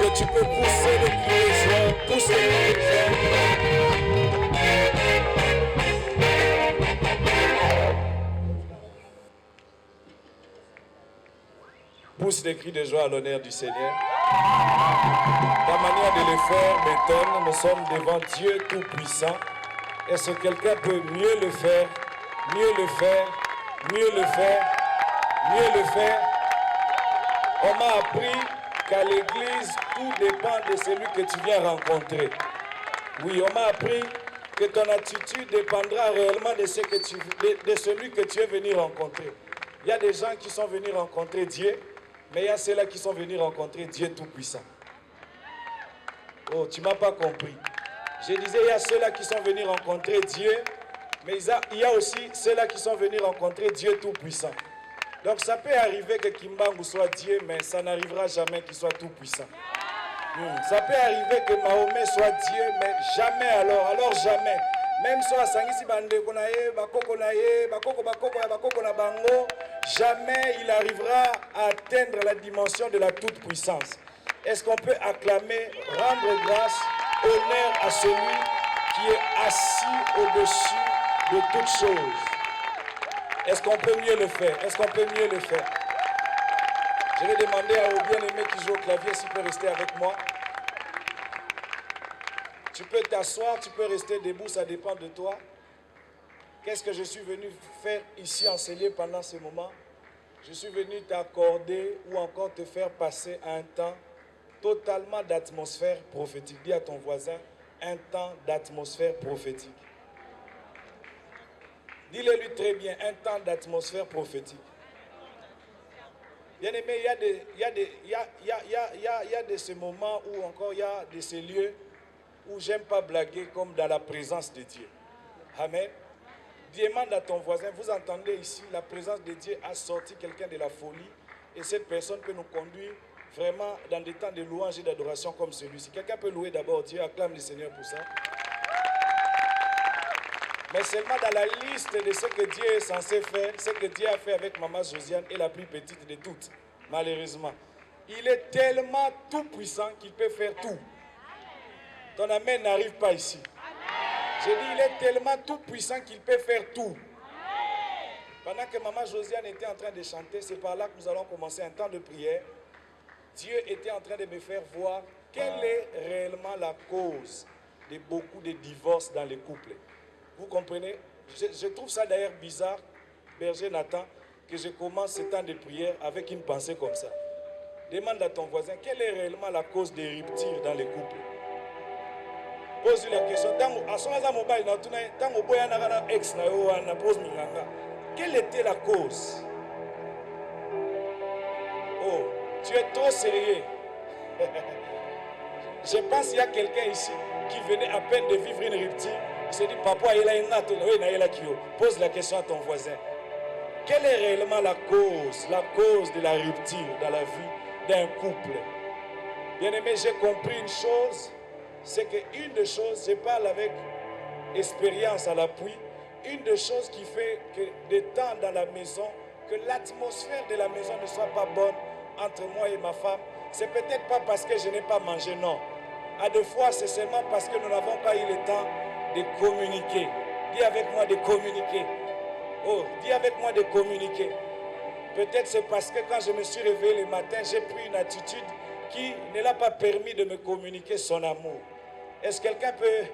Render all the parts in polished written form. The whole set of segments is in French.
que tu peux pousser le cri de joie, pousser le cri de joie. Pousse des cris de joie à l'honneur du Seigneur. Ta manière de le faire m'étonne. Nous sommes devant Dieu Tout-Puissant. Est-ce que quelqu'un peut mieux le faire, mieux le faire, mieux le faire, mieux le faire? On m'a appris qu'à l'église, tout dépend de celui que tu viens rencontrer. Oui, on m'a appris que ton attitude dépendra réellement de celui que tu es venu rencontrer. Il y a des gens qui sont venus rencontrer Dieu, mais il y a ceux-là qui sont venus rencontrer Dieu Tout-Puissant. Oh, tu ne m'as pas compris. Je disais, il y a ceux-là qui sont venus rencontrer Dieu, mais il y a aussi ceux-là qui sont venus rencontrer Dieu Tout-Puissant. Donc ça peut arriver que Kimbangu soit Dieu, mais ça n'arrivera jamais qu'il soit Tout-Puissant. Ça peut arriver que Mahomet soit Dieu, mais jamais alors jamais. Même soit Sangisi Bande Konaye, Bakoko Naye, Bakoko na Bango, jamais il arrivera à atteindre la dimension de la toute-puissance. Est-ce qu'on peut acclamer, rendre grâce, honneur à celui qui est assis au-dessus de toutes choses? Est-ce qu'on peut mieux le faire? Est-ce qu'on peut mieux le faire? Je vais demander au bien-aimé qui joue au clavier s'il peut rester avec moi. Tu peux t'asseoir, tu peux rester debout, ça dépend de toi. Qu'est-ce que je suis venu faire ici, enseigner pendant ce moment? Je suis venu t'accorder ou encore te faire passer un temps totalement d'atmosphère prophétique. Dis à ton voisin, un temps d'atmosphère prophétique. Dis-le-lui très bien, un temps d'atmosphère prophétique. Bien aimé, il y a de ces moments où encore il y a de ces lieux où j'aime pas blaguer comme dans la présence de Dieu. Amen. Demande à ton voisin, vous entendez ici, la présence de Dieu a sorti quelqu'un de la folie et cette personne peut nous conduire vraiment dans des temps de louange et d'adoration comme celui-ci. Quelqu'un peut louer d'abord Dieu, acclame le Seigneur pour ça. Mais seulement dans la liste de ce que Dieu est censé faire, ce que Dieu a fait avec Maman Josiane est la plus petite de toutes, malheureusement. Il est tellement tout puissant qu'il peut faire tout. Ton amen n'arrive pas ici. J'ai dit, il est tellement tout puissant qu'il peut faire tout. Pendant que Maman Josiane était en train de chanter, c'est par là que nous allons commencer un temps de prière. Dieu était en train de me faire voir quelle est réellement la cause de beaucoup de divorces dans les couples. Vous comprenez? Je trouve ça d'ailleurs bizarre, berger Nathan, que je commence ce temps de prière avec une pensée comme ça. Demande à ton voisin, quelle est réellement la cause des ruptures dans les couples? Pose-lui la question. Quelle était la cause? Oh, tu es trop sérieux. Je pense qu'il y a quelqu'un ici qui venait à peine de vivre une rupture. Il se dit, papa, il a une natte. Pose la question à ton voisin. Quelle est réellement la cause de la rupture dans la vie d'un couple? Bien aimé, j'ai compris une chose. C'est qu'une des choses, je parle avec expérience à l'appui, une des choses qui fait que de temps dans la maison, que l'atmosphère de la maison ne soit pas bonne entre moi et ma femme, c'est peut-être pas parce que je n'ai pas mangé, non. À deux fois, c'est seulement parce que nous n'avons pas eu le temps de communiquer. Dis avec moi de communiquer. Oh, dis avec moi de communiquer. Peut-être c'est parce que quand je me suis réveillé le matin, j'ai pris une attitude qui ne l'a pas permis de me communiquer son amour. Est-ce que quelqu'un peut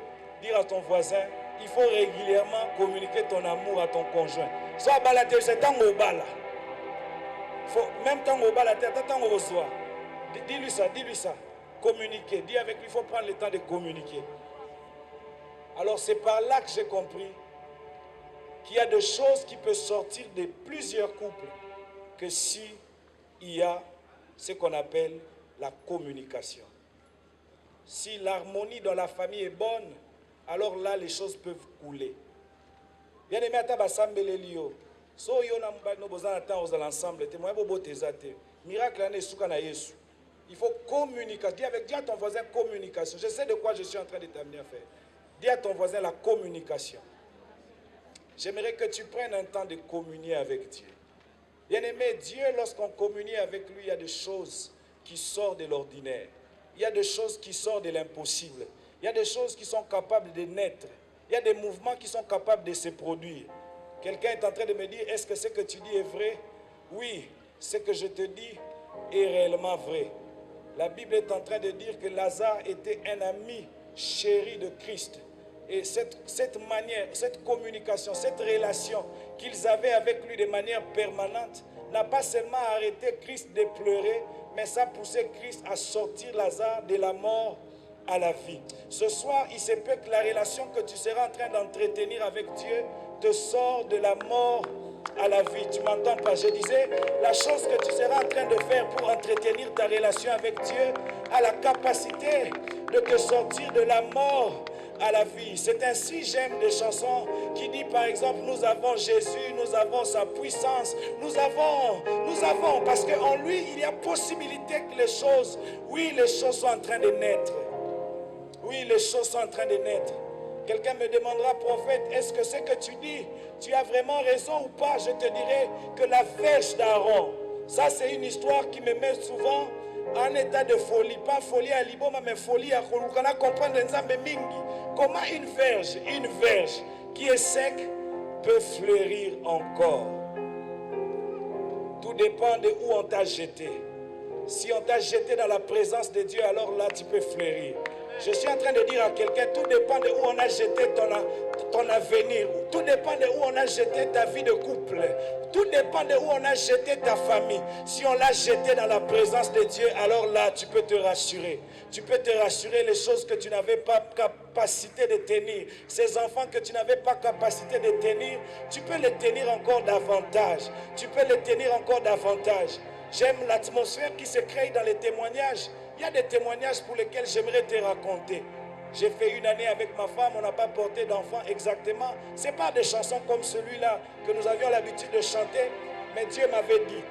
dire à ton voisin, il faut régulièrement communiquer ton amour à ton conjoint? Soit balaté, c'est tant au bala. Même tant au bala, tant au reçoit. Dis-lui ça, dis-lui ça. Communiquer, dis avec lui, il faut prendre le temps de communiquer. Alors c'est par là que j'ai compris qu'il y a des choses qui peuvent sortir de plusieurs couples que si il y a ce qu'on appelle la communication. Si l'harmonie dans la famille est bonne, alors là, les choses peuvent couler. Bien aimé, Atabasambelelio. So yo na mba no bozana ta aux l'ensemble, te moyen bobo tezate. Miracle ane suka na Yesu. Il faut communiquer. Dis à ton voisin communication. Je sais de quoi je suis en train de t'amener à faire. Dis à ton voisin la communication. J'aimerais que tu prennes un temps de communier avec Dieu. Bien aimé, Dieu, lorsqu'on communie avec lui, il y a des choses qui sortent de l'ordinaire. il y a des choses qui sortent de l'impossible. Il y a des choses qui sont capables de naître. Il y a des mouvements qui sont capables de se produire. Quelqu'un est en train de me dire, est-ce que ce que tu dis est vrai? Oui, ce que je te dis est réellement vrai. La Bible est en train de dire que Lazare était un ami chéri de Christ. Et cette manière, cette communication, cette relation qu'ils avaient avec lui de manière permanente n'a pas seulement arrêté Christ de pleurer, mais ça a poussé Christ à sortir Lazare de la mort à la vie. Ce soir, il se peut que la relation que tu seras en train d'entretenir avec Dieu te sort de la mort à la vie. Tu m'entends pas? Je disais, la chose que tu seras en train de faire pour entretenir ta relation avec Dieu a la capacité de te sortir de la mort à la vie. C'est ainsi, j'aime des chansons qui disent par exemple, nous avons Jésus, nous avons sa puissance, nous avons, parce qu'en lui, il y a possibilité que les choses, oui, les choses sont en train de naître. Oui, les choses sont en train de naître. Quelqu'un me demandera, prophète, est-ce que ce que tu dis, tu as vraiment raison ou pas? Je te dirai que la verge d'Aaron, ça c'est une histoire qui me met souvent en état de folie. Pas folie à Liboma, mais folie à Kolukana, comprendre Nzambe Mingi. Comment une verge qui est sec peut fleurir encore? Tout dépend de où on t'a jeté. Si on t'a jeté dans la présence de Dieu, alors là tu peux fleurir. Je suis en train de dire à quelqu'un, tout dépend de où on a jeté ton avenir. Tout dépend de où on a jeté ta vie de couple. Tout dépend de où on a jeté ta famille. Si on l'a jeté dans la présence de Dieu, alors là, tu peux te rassurer. Tu peux te rassurer les choses que tu n'avais pas capacité de tenir. Ces enfants que tu n'avais pas capacité de tenir, tu peux les tenir encore davantage. Tu peux les tenir encore davantage. J'aime l'atmosphère qui se crée dans les témoignages. Il y a des témoignages pour lesquels j'aimerais te raconter. J'ai fait une année avec ma femme, on n'a pas porté d'enfant exactement. Ce n'est pas des chansons comme celui-là que nous avions l'habitude de chanter, mais Dieu m'avait dit,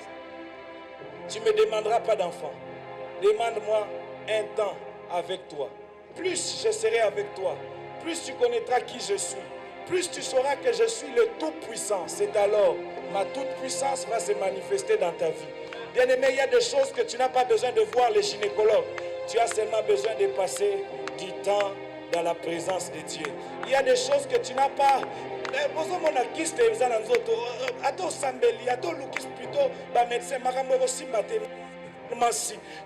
tu ne me demanderas pas d'enfant. Demande-moi un temps avec toi. Plus je serai avec toi, plus tu connaîtras qui je suis. Plus tu sauras que je suis le Tout-Puissant. C'est alors ma toute-puissance va se manifester dans ta vie. Bien-aimé, il y a des choses que tu n'as pas besoin de voir les gynécologues. Tu as seulement besoin de passer du temps dans la présence de Dieu. Il y a des choses que tu n'as pas.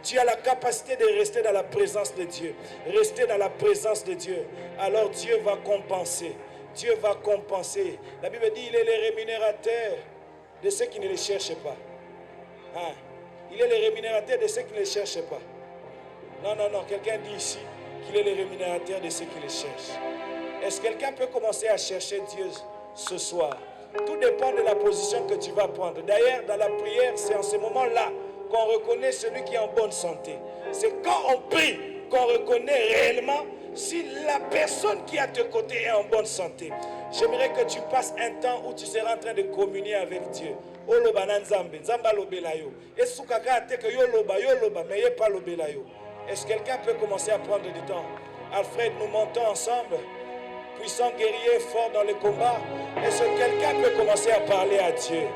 Tu as la capacité de rester dans la présence de Dieu. Rester dans la présence de Dieu. Alors Dieu va compenser. Dieu va compenser. La Bible dit, il est le rémunérateur de ceux qui ne le cherchent pas. Hein? Il est le rémunérateur de ceux qui ne le cherchent pas. Non, non, non. Quelqu'un dit ici qu'il est le rémunérateur de ceux qui le cherchent. Est-ce que quelqu'un peut commencer à chercher Dieu ce soir? Tout dépend de la position que tu vas prendre. D'ailleurs, dans la prière, c'est en ce moment-là qu'on reconnaît celui qui est en bonne santé. C'est quand on prie qu'on reconnaît réellement si la personne qui est à tes côtés est en bonne santé. J'aimerais que tu passes un temps où tu seras en train de communier avec Dieu. Est-ce que quelqu'un peut commencer à prendre du temps? Alfred, nous montons ensemble. Puissant guerrier, fort dans le combat. Est-ce que quelqu'un peut commencer à parler à Dieu?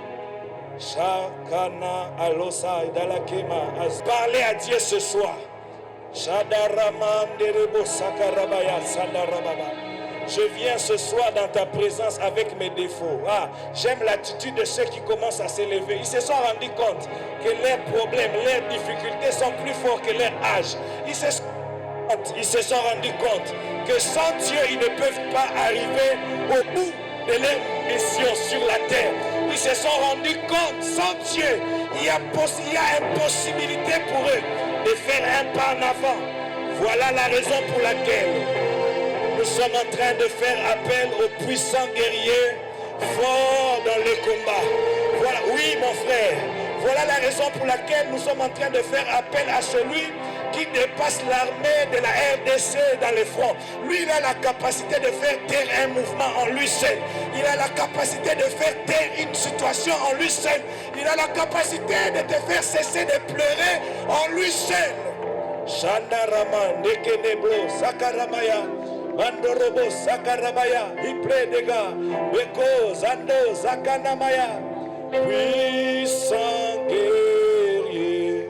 Shakana alosa idalakema. Parlez à Dieu ce soir. Je viens ce soir dans ta présence avec mes défauts. J'aime l'attitude de ceux qui commencent à s'élever. Ils se sont rendus compte que leurs problèmes, leurs difficultés sont plus forts que leur âge. Ils se sont rendus compte que sans Dieu, ils ne peuvent pas arriver au bout de leur mission sur la terre. Ils se sont rendus compte, sans Dieu, il y a impossibilité pour eux de faire un pas en avant. Voilà la raison pour laquelle nous sommes en train de faire appel aux puissants guerriers forts dans le combat. Voilà, oui mon frère, voilà la raison pour laquelle nous sommes en train de faire appel à celui qui dépasse l'armée de la RDC dans le front. Lui, il a la capacité de faire taire un mouvement en lui seul. Il a la capacité de faire taire une situation en lui seul. Il a la capacité de te faire cesser de pleurer en lui seul. Shandarama, Nekeneblo, Sakaramaya, Mandorobo, Sakarabaya, Ipredega, Beko, Zando, Zakanamaya, puissant guerrier,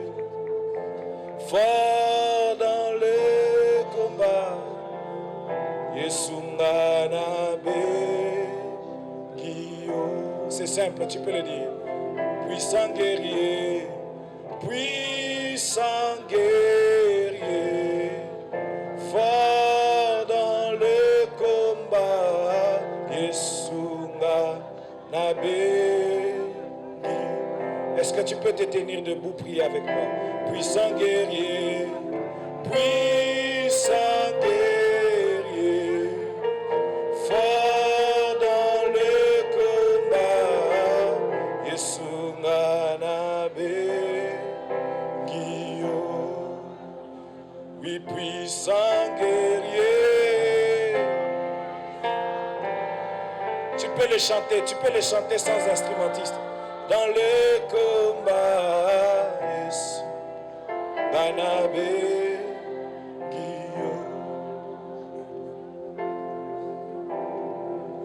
fort dans simple, tu peux le dire. Puissant guerrier, puissant guerrier, fort dans le combat, Yesunga Nabe. Est-ce que tu peux te tenir debout, prier avec moi? Puissant guerrier, puissant guerrier, fort dans le combat, Yesunga Nabe. Oui, puissant guerrier. Tu peux le chanter sans instrumentiste. Dans le combat, Yesunga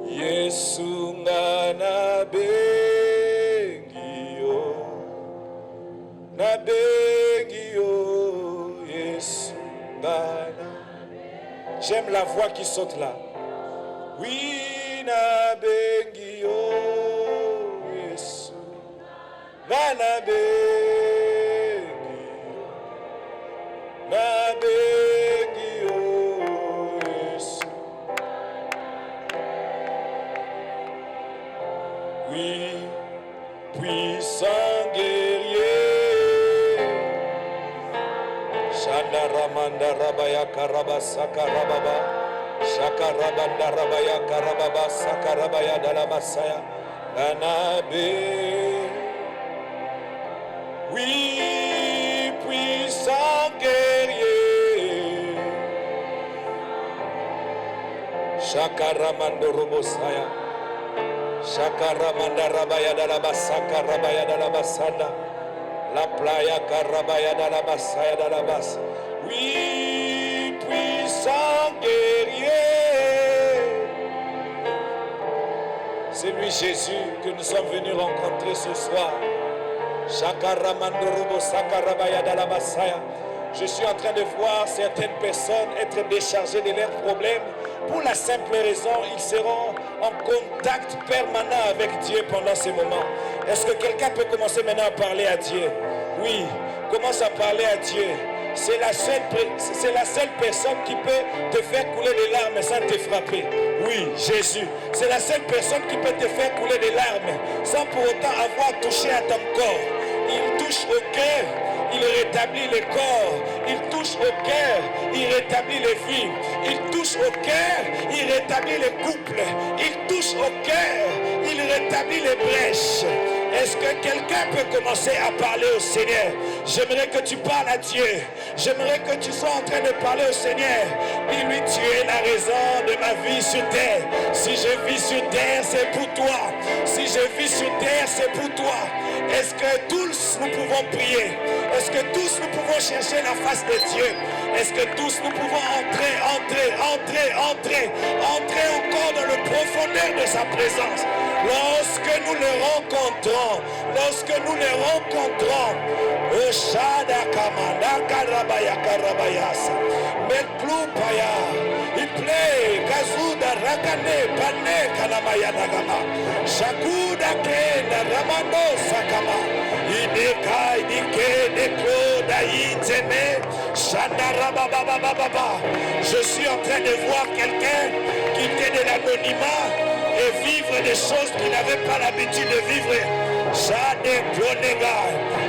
Yesunga Nabengio, Yesunga. J'aime la voix qui saute là. Oui, Nabengio, Yesunga Nabengio, Yesunga. Oui, puissant guerrier. Shandaramanda Rabaya Karaba Sakarababa. Shakarabanda Rabaya Karababa Sakarabaya Dalamasaya. Anabe. Oui, puissant guerrier. Shakaramando Robosaya. Shakaramanda Rabaya Dalabasaka Rabaya Dalabasanda. La playa Karabaya Dalabasaya Dalabas. Oui, puissant guerrier. C'est lui Jésus que nous sommes venus rencontrer ce soir. Shakaramando Robo Sakarabaya Dalabasaya. Je suis en train de voir certaines personnes être déchargées de leurs problèmes. Pour la simple raison, ils seront en contact permanent avec Dieu pendant ces moments. Est-ce que quelqu'un peut commencer maintenant à parler à Dieu? Oui, commence à parler à Dieu. C'est la seule personne qui peut te faire couler des larmes sans te frapper. Oui, Jésus. C'est la seule personne qui peut te faire couler des larmes sans pour autant avoir touché à ton corps. Il touche au cœur, il rétablit le corps. Il touche au cœur, il rétablit les vies. Il touche au cœur, il rétablit les couples. Il touche au cœur, il rétablit les brèches. Est-ce que quelqu'un peut commencer à parler au Seigneur? J'aimerais que tu parles à Dieu. J'aimerais que tu sois en train de parler au Seigneur. Dis-lui, tu es la raison de ma vie sur terre. Si je vis sur terre, c'est pour toi. Si je vis sur terre, c'est pour toi. Est-ce que tous nous pouvons prier? Est-ce que tous nous pouvons chercher la face de Dieu? Est-ce que tous nous pouvons entrer encore dans le profondeur de sa présence? Lorsque nous le rencontrons, Oshada Kamanda Karabaya Karabayasa, Meklupaya, Iple, Kazuda Rakane, Pane Kalamaya Nagama, Shakuda Kenda Ramando Sakama, Ideka, Idike, Neko, Daïtene, Shandarababababa. Je suis en train de voir quelqu'un quitter de l'anonymat et vivre des choses qu'il n'avait pas l'habitude de vivre.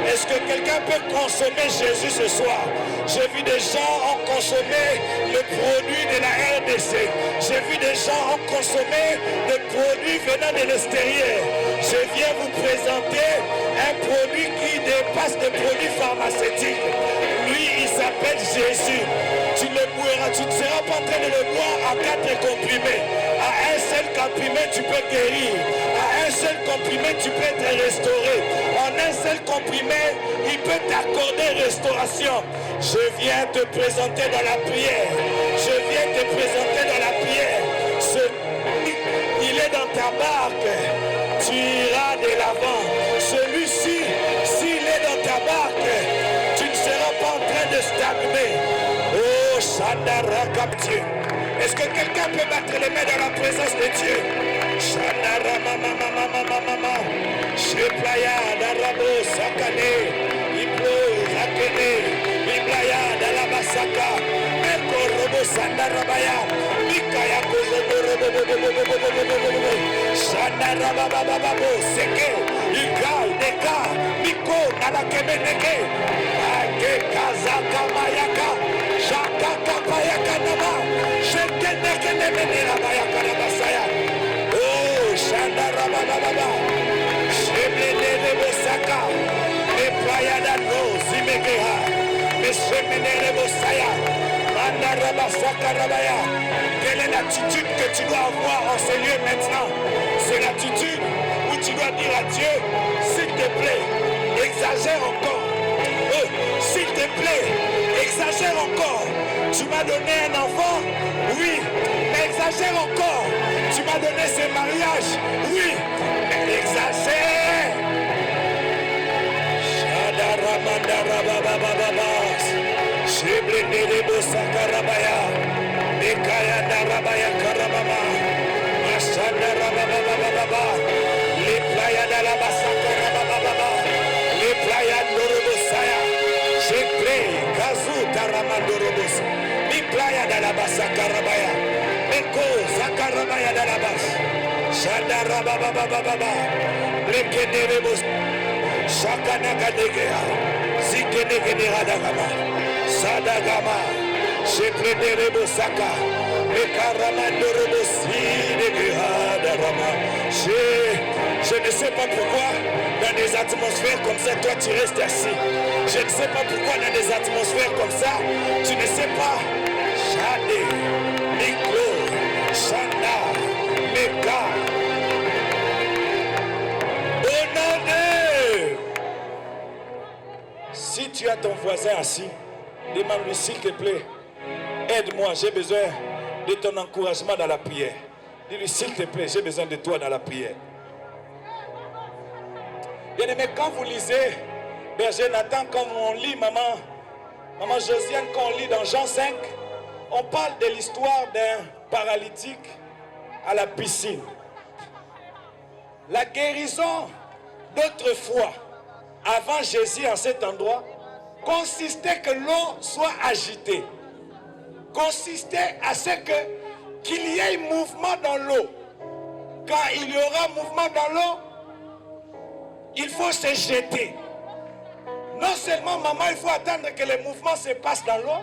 Est-ce que quelqu'un peut consommer Jésus ce soir? J'ai vu des gens en consommer le produit de la RDC. J'ai vu des gens en consommer le produit venant de l'extérieur. Je viens vous présenter un produit qui dépasse les produits pharmaceutiques. Lui, il s'appelle Jésus. Tu le boiras, tu ne seras pas en train de le boire à 4 comprimés. À un seul comprimé, tu peux guérir. À un seul comprimé, tu peux être restauré. En un seul comprimé, il peut t'accorder restauration. Je viens te présenter dans la prière. Je viens te présenter dans la prière. Il est dans ta barque. Tu iras de l'avant. Celui-ci, s'il est dans ta barque, tu ne seras pas en train de stagner. Oh, Shandarakam Dieu. Est-ce que quelqu'un peut battre les mains dans la présence de Dieu? Shandarama mama mama. Sheplaya darabo sakane. Iblo zakene. Iblaya dalabasaka. Eko robo sandarabaya. Mikaya kozobo robo. Shandarabababo seke. Ika deka. Miko nalakemeneke. Ake kazaka mayaka. Shaka kapayaka nama. Shekeneke nemenera bayaka nabasaya. Oh, Shandarabababa. Sheblele bosaka. Eplayada no zimekeha. Meshemenere bosaya. Mandarabasaka rabaya. Quelle est l'attitude que tu dois avoir en ce lieu maintenant? C'est l'attitude où tu dois dire à Dieu, s'il te plaît, exagère encore. Oh, s'il te plaît, exagère encore. Tu m'as donné un enfant, oui, mais exagère encore. Tu m'as donné ce mariage, oui, mais exagère. Shadaramandarababababas. Shiblindelebo sakarabaya. Bekaya darabaya karabama. Mashandarabababababa. Les playas de la basakarabababa. Les playas d'Orobosaya. J'ai créé Kazu Taramandorobos. Les playas de la basakarabaya. Eko Zakarabaya de la bas. Shandarababababa. Les Kederebos. Shakanakadegea. Zikenegeneradagama. Sadagama. J'ai prédéré Bosaka. Je ne sais pas pourquoi dans des atmosphères comme ça, toi tu restes assis. Je ne sais pas pourquoi dans des atmosphères comme ça, tu ne sais pas. Shade, Miklo, Shanda, Meka. Bonne. Si tu as ton voisin assis, demande-lui s'il te plaît. Aide-moi, j'ai besoin de ton encouragement dans la prière. Dis-lui, s'il te plaît, j'ai besoin de toi dans la prière. Bien-aimé, quand vous lisez Berger Nathan, quand on lit Maman Josiane, quand on lit dans Jean 5, on parle de l'histoire d'un paralytique à la piscine. La guérison d'autrefois, avant Jésus en cet endroit, consistait que l'eau soit agitée. Consistait à ce qu'il y ait mouvement dans l'eau. Quand il y aura mouvement dans l'eau, il faut se jeter. Non seulement, maman, il faut attendre que les mouvements se passent dans l'eau,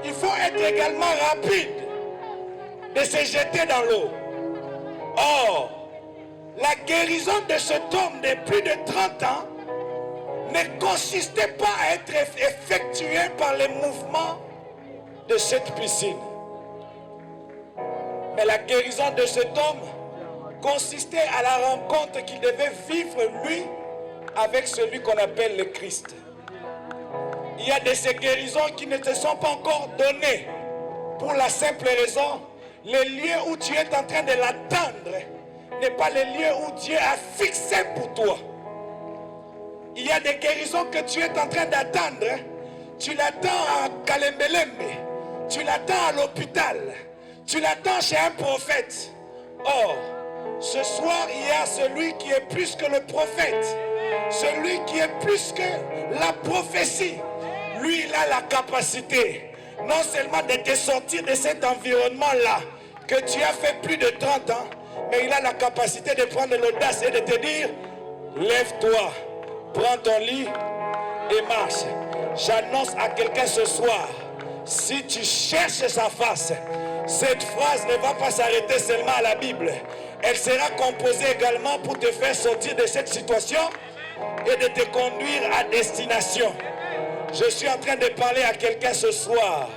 il faut être également rapide de se jeter dans l'eau. Or, la guérison de cet homme de plus de 30 ans ne consistait pas à être effectuée par les mouvements de cette piscine. Mais la guérison de cet homme consistait à la rencontre qu'il devait vivre lui avec celui qu'on appelle le Christ. Il y a de ces guérisons qui ne te sont pas encore données pour la simple raison, le lieu où tu es en train de l'attendre n'est pas le lieu où Dieu a fixé pour toi. Il y a des guérisons que tu es en train d'attendre. Tu l'attends à Kalembelembe. Tu l'attends à l'hôpital. Tu l'attends chez un prophète. Or, ce soir, il y a celui qui est plus que le prophète. Celui qui est plus que la prophétie. Lui, il a la capacité, non seulement de te sortir de cet environnement-là, que tu as fait plus de 30 ans, mais il a la capacité de prendre l'audace et de te dire, lève-toi, prends ton lit et marche. J'annonce à quelqu'un ce soir, si tu cherches sa face, cette phrase ne va pas s'arrêter seulement à la Bible. Elle sera composée également pour te faire sortir de cette situation et de te conduire à destination. Je suis en train de parler à quelqu'un ce soir.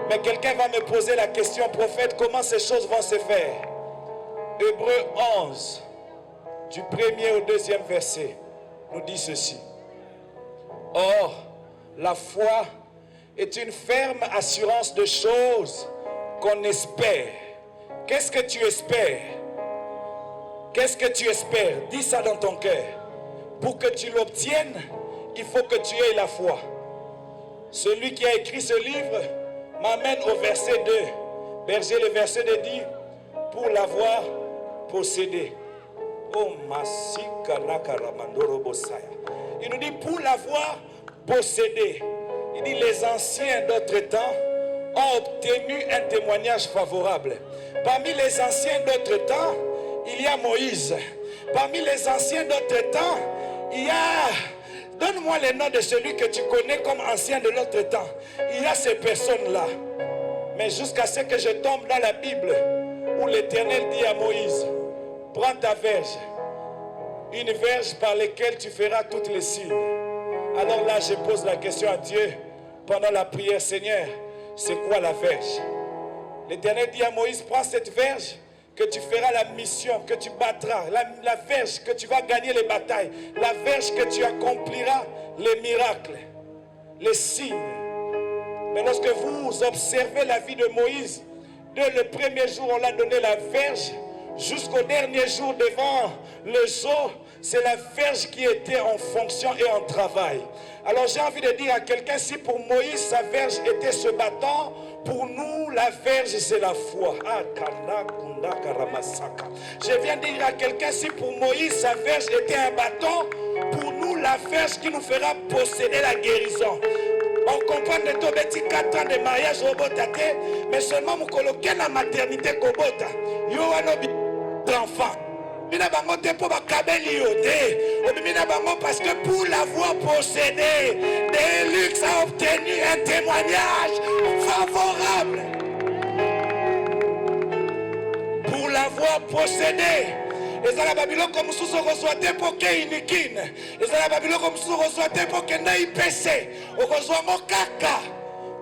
Mais quelqu'un va me poser la question, prophète, comment ces choses vont se faire? Hébreux 11, du 1er au 2e verset, nous dit ceci. Or, la foi est une ferme assurance de choses qu'on espère. Qu'est-ce que tu espères? Qu'est-ce que tu espères? Dis ça dans ton cœur. Pour que tu l'obtiennes, il faut que tu aies la foi. Celui qui a écrit ce livre m'amène au verset 2. Berger, le verset 2 dit, pour l'avoir posséder. Oh, Masika Nakaramandoro Bosaya. Il nous dit pour l'avoir possédé. Il dit les anciens d'autres temps ont obtenu un témoignage favorable. Parmi les anciens d'autres temps, il y a Moïse. Parmi les anciens d'autres temps, il y a... Donne-moi les noms de celui que tu connais comme ancien de l'autre temps. Il y a ces personnes-là. Mais jusqu'à ce que je tombe dans la Bible, où l'Éternel dit à Moïse, prends ta verge, une verge par laquelle tu feras toutes les signes. Alors là, je pose la question à Dieu pendant la prière, Seigneur, c'est quoi la verge? L'Éternel dit à Moïse, prends cette verge, que tu feras la mission, que tu battras, la verge, que tu vas gagner les batailles, la verge que tu accompliras les miracles, les signes. Mais lorsque vous observez la vie de Moïse, dès le premier jour, on l'a donné la verge, jusqu'au dernier jour devant le zoo, c'est la verge qui était en fonction et en travail. Alors j'ai envie de dire à quelqu'un, si pour Moïse sa verge était ce bâton, pour nous la verge c'est la foi. Je viens de dire à quelqu'un, si pour Moïse sa verge était un bâton, pour nous la verge qui nous fera posséder la guérison. On comprend que tu as 4 ans de mariage au Botate, mais seulement vous coloquez la maternité Kobota. Yo un enfant. Parce que pour l'avoir possédé, Deluxe a obtenu un témoignage favorable. Pour l'avoir possédé. Et ça la Babylone comme sous reçoit pour qu'il inikine. Et ça la Babylone comme sous reçoit pour qu'il n'aille péché. Au reçoit mon caca.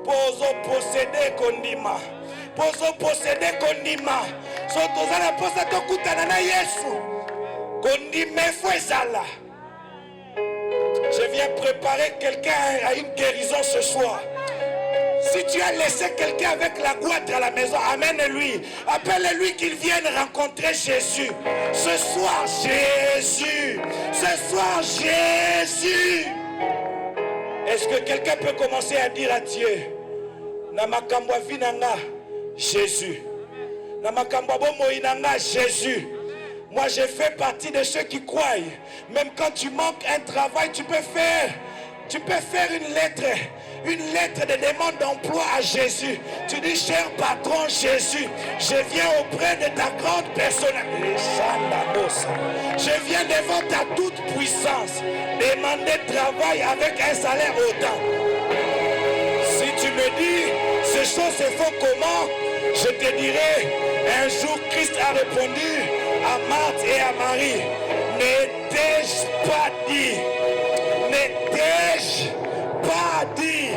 Poso posséder kondima. Poso posséder kondima. Soto zala posa tokutana na Yesu. Kondime fouezala. Je viens préparer quelqu'un à une guérison ce soir. Si tu as laissé quelqu'un avec la goitre à la maison, amène-lui. Appelle-lui qu'il vienne rencontrer Jésus. Ce soir, Jésus. Ce soir, Jésus. Est-ce que quelqu'un peut commencer à dire à Dieu, Namakambwa vinanga, Jésus. Namakambwa bomoinanga, Jésus. Moi, je fais partie de ceux qui croient. Même quand tu manques un travail, tu peux faire une lettre de demande d'emploi à Jésus. Tu dis, cher patron Jésus, je viens auprès de ta grande personne. Je viens devant ta toute puissance demander travail avec un salaire autant. Si tu me dis, ces choses se font comment? Je te dirai, un jour Christ a répondu à Marthe et à Marie, n'ai-je pas dit? N'ai-je pas dit?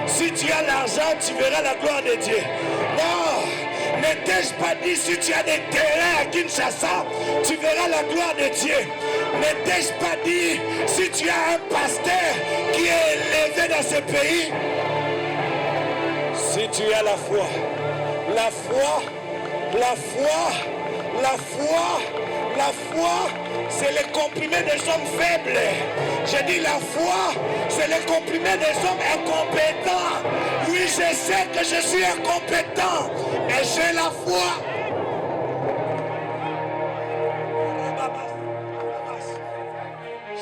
Si tu as l'argent, tu verras la gloire de Dieu. Non, n'ai-je pas dit? Si tu as des terrains à Kinshasa, tu verras la gloire de Dieu. N'ai-je pas dit? Si tu as un pasteur qui est élevé dans ce pays, si tu as la foi, la foi, la foi, la foi, la foi, c'est le comprimé des hommes faibles. Je dis la foi, c'est le comprimé des hommes incompétents. Oui, je sais que je suis incompétent, mais j'ai la foi.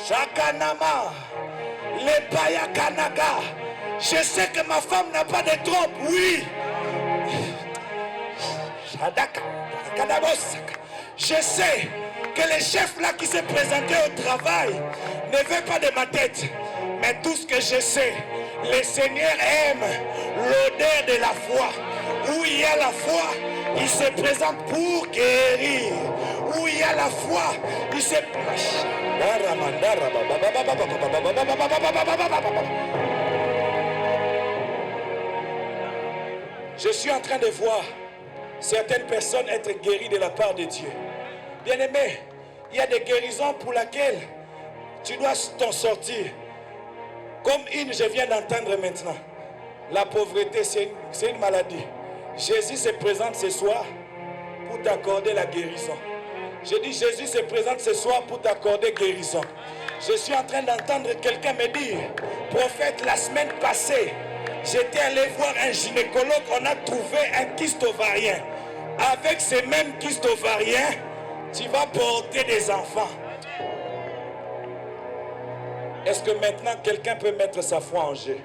Chakanama, les Bayakanaga. Je sais que ma femme n'a pas de trompe, oui. Je sais que les chefs là qui se présentaient au travail ne veulent pas de ma tête. Mais tout ce que je sais, le Seigneur aime l'odeur de la foi. Où il y a la foi, il se présente pour guérir. Où il y a la foi, il se... Je suis en train de voir certaines personnes être guéries de la part de Dieu. Bien-aimé, il y a des guérisons pour lesquelles tu dois t'en sortir. Comme une, je viens d'entendre maintenant. La pauvreté, c'est une maladie. Jésus se présente ce soir pour t'accorder la guérison. Je dis, Jésus se présente ce soir pour t'accorder guérison. Je suis en train d'entendre quelqu'un me dire, prophète, la semaine passée, j'étais allé voir un gynécologue, on a trouvé un kyste ovarien. Avec ces mêmes kystes ovariens, Tu vas porter des enfants. Est-ce que maintenant quelqu'un peut mettre sa foi en jeu?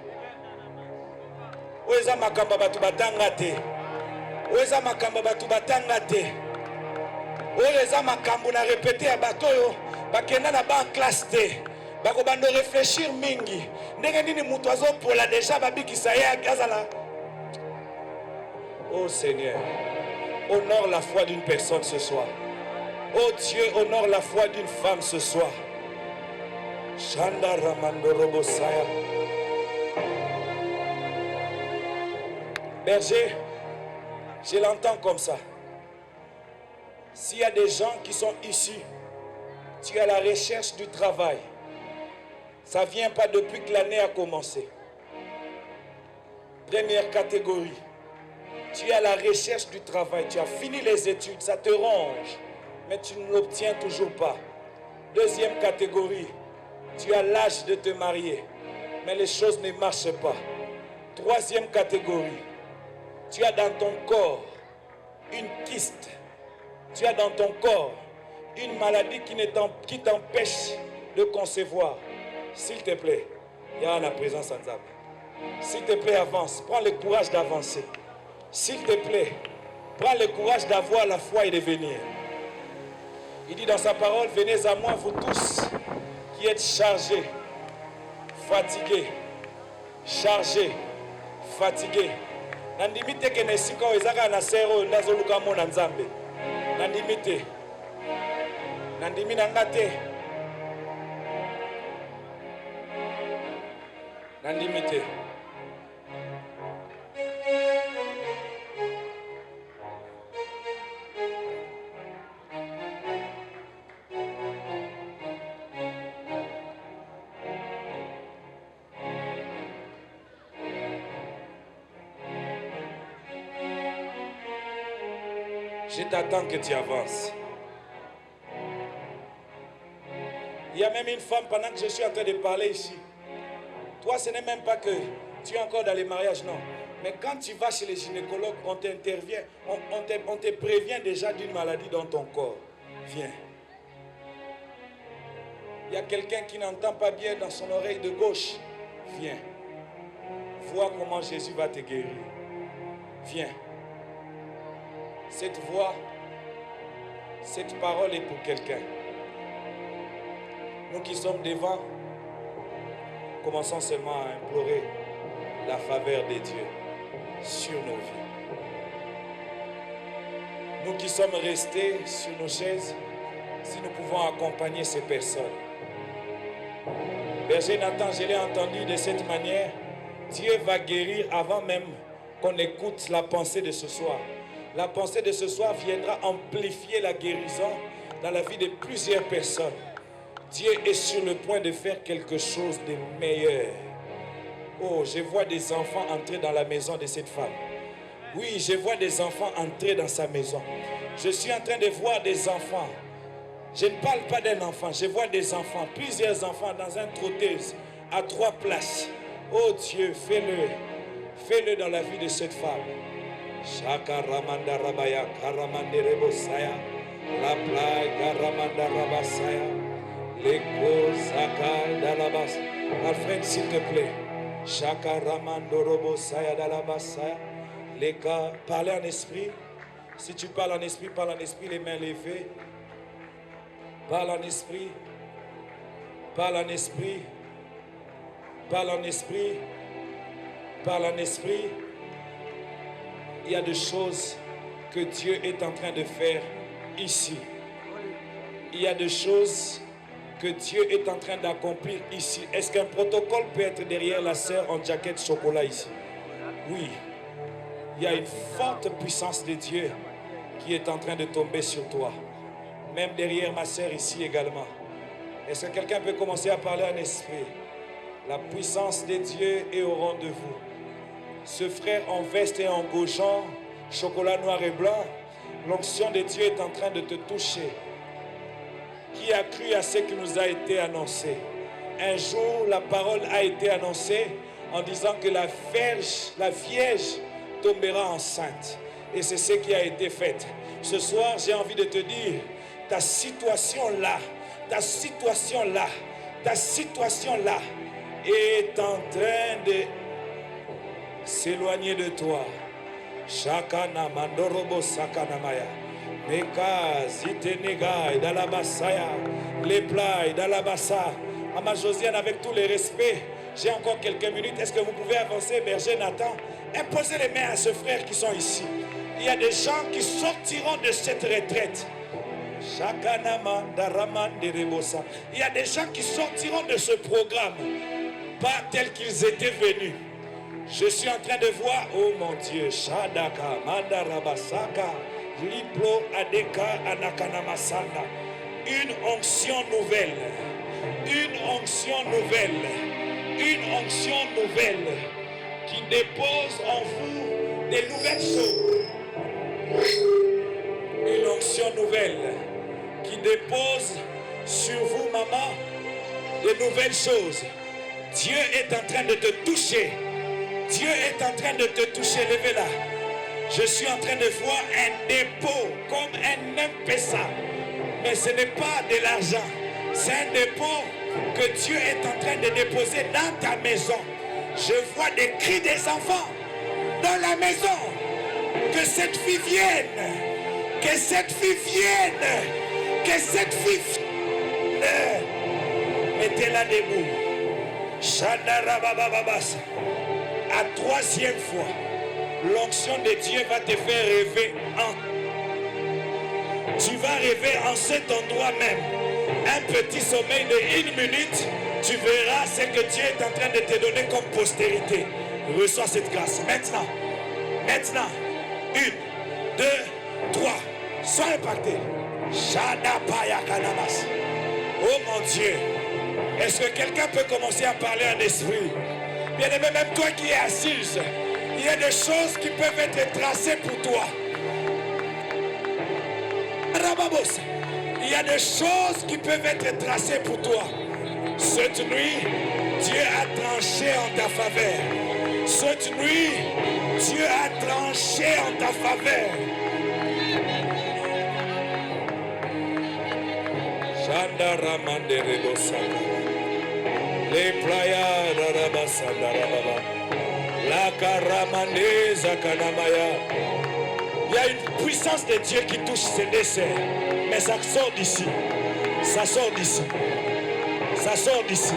Oeza makamba batu batanga te. Oeza makamba batu batanga te. Oeza makambo na répéter à bato yo bakenda na ba classe te. Bako bando réfléchir mingi. Ndenge nini mutu azopola déjà babikisa ye azala. Oh Seigneur, honore la foi d'une personne ce soir. Oh Dieu, honore la foi d'une femme ce soir. Shanda Ramando Robosaya. Berger, je l'entends comme ça. S'il y a des gens qui sont ici, tu es à la recherche du travail. Ça ne vient pas depuis que l'année a commencé. Première catégorie. Tu es à la recherche du travail. Tu as fini les études, ça te ronge. Mais tu ne l'obtiens toujours pas. Deuxième catégorie. Tu as l'âge de te marier. Mais les choses ne marchent pas. Troisième catégorie. Tu as dans ton corps une kyste. Tu as dans ton corps une maladie qui t'empêche de concevoir. S'il te plaît, il y a la présence en Zab. S'il te plaît, avance. Prends le courage d'avancer. S'il te plaît, prends le courage d'avoir la foi et de venir. Il dit dans sa parole, venez à moi, vous tous qui êtes chargés, fatigués, chargés, fatigués. Nandimite ke nesika ezaka na sero ndazoluka mona nzambe. Nandimite. Nandimi nangate. Nandimite. Je t'attends que tu avances. Il y a même une femme pendant que je suis en train de parler ici. Toi, ce n'est même pas que tu es encore dans les mariages, non. Mais quand tu vas chez les gynécologues, on t'intervient, on te prévient déjà d'une maladie dans ton corps. Viens. Il y a quelqu'un qui n'entend pas bien dans son oreille de gauche. Viens. Vois comment Jésus va te guérir. Viens. Cette voix, cette parole est pour quelqu'un. Nous qui sommes devant, commençons seulement à implorer la faveur de Dieu sur nos vies. Nous qui sommes restés sur nos chaises, si nous pouvons accompagner ces personnes. Berger Nathan, je l'ai entendu de cette manière. Dieu va guérir avant même qu'on écoute la pensée de ce soir. La pensée de ce soir viendra amplifier la guérison dans la vie de plusieurs personnes. Dieu est sur le point de faire quelque chose de meilleur. Oh, je vois des enfants entrer dans la maison de cette femme. Oui, je vois des enfants entrer dans sa maison. Je suis en train de voir des enfants. Je ne parle pas d'un enfant, je vois des enfants, plusieurs enfants dans un trotteuse à 3 places. Oh Dieu, fais-le. Fais-le dans la vie de cette femme. Shaka Ramanda Rabaya, Karamande Rebosaya, La Plague, Karamanda Rabasaya, Leko Saka Dalabas. Alfred, s'il te plaît. Shaka Ramando Robosaya Dalabasaya. Leka, parlez en esprit. Si tu parles en esprit, les mains levées. Parle en esprit. Parle en esprit. Parle en esprit. Parle en esprit. Il y a des choses que Dieu est en train de faire ici. Il y a des choses que Dieu est en train d'accomplir ici. Est-ce qu'un protocole peut être derrière la sœur en jaquette chocolat ici? Oui. Il y a une forte puissance de Dieu qui est en train de tomber sur toi. Même derrière ma sœur ici également. Est-ce que quelqu'un peut commencer à parler en esprit? La puissance de Dieu est au rendez-vous. Ce frère en veste et en gauchant, chocolat noir et blanc, l'onction de Dieu est en train de te toucher. Qui a cru à ce qui nous a été annoncé? Un jour, la parole a été annoncée en disant que la Vierge tombera enceinte. Et c'est ce qui a été fait. Ce soir, j'ai envie de te dire ta situation là, ta situation là, ta situation là est en train de s'éloigner de toi. Shakana mandorobo sakanamaya. Neka zitenega dalabasaya. Les plaies dalabasa. Maman Josiane, avec tout le respect, j'ai encore quelques minutes. Est-ce que vous pouvez avancer, berger Nathan? Imposez les mains à ceux frères qui sont ici. Il y a des gens qui sortiront de cette retraite. Il y a des gens qui sortiront de ce programme, pas tels qu'ils étaient venus. Je suis en train de voir, oh mon Dieu, Shadaka, Mandarabasaka, Liplo Adeka Anakanamasanda, une onction nouvelle, une onction nouvelle, une onction nouvelle qui dépose en vous des nouvelles choses. Une onction nouvelle qui dépose sur vous, maman, de nouvelles choses. Dieu est en train de te toucher. Dieu est en train de te toucher. Levez-la. Je suis en train de voir un dépôt comme un M-Pesa. Mais ce n'est pas de l'argent. C'est un dépôt que Dieu est en train de déposer dans ta maison. Je vois des cris des enfants dans la maison. Que cette fille vienne. Que cette fille vienne. Que cette fille vienne. Mettez-la debout. Chandarababababas. À troisième fois, l'onction de Dieu va te faire rêver tu vas rêver en cet endroit même. Un petit sommeil de 1 minute, tu verras ce que Dieu est en train de te donner comme postérité. Reçois cette grâce. Maintenant. 1, 2, 3. Sois impacté. Oh mon Dieu. Est-ce que quelqu'un peut commencer à parler en esprit? Bien-aimé, même toi qui es assise, il y a des choses qui peuvent être tracées pour toi. Il y a des choses qui peuvent être tracées pour toi. Cette nuit, Dieu a tranché en ta faveur. Cette nuit, Dieu a tranché en ta faveur. Les playas d'Arabassandarababa. La Karamane Zakanamaya. Il y a une puissance de Dieu qui touche ces desserts. Mais ça sort d'ici. Ça sort d'ici. Ça sort d'ici.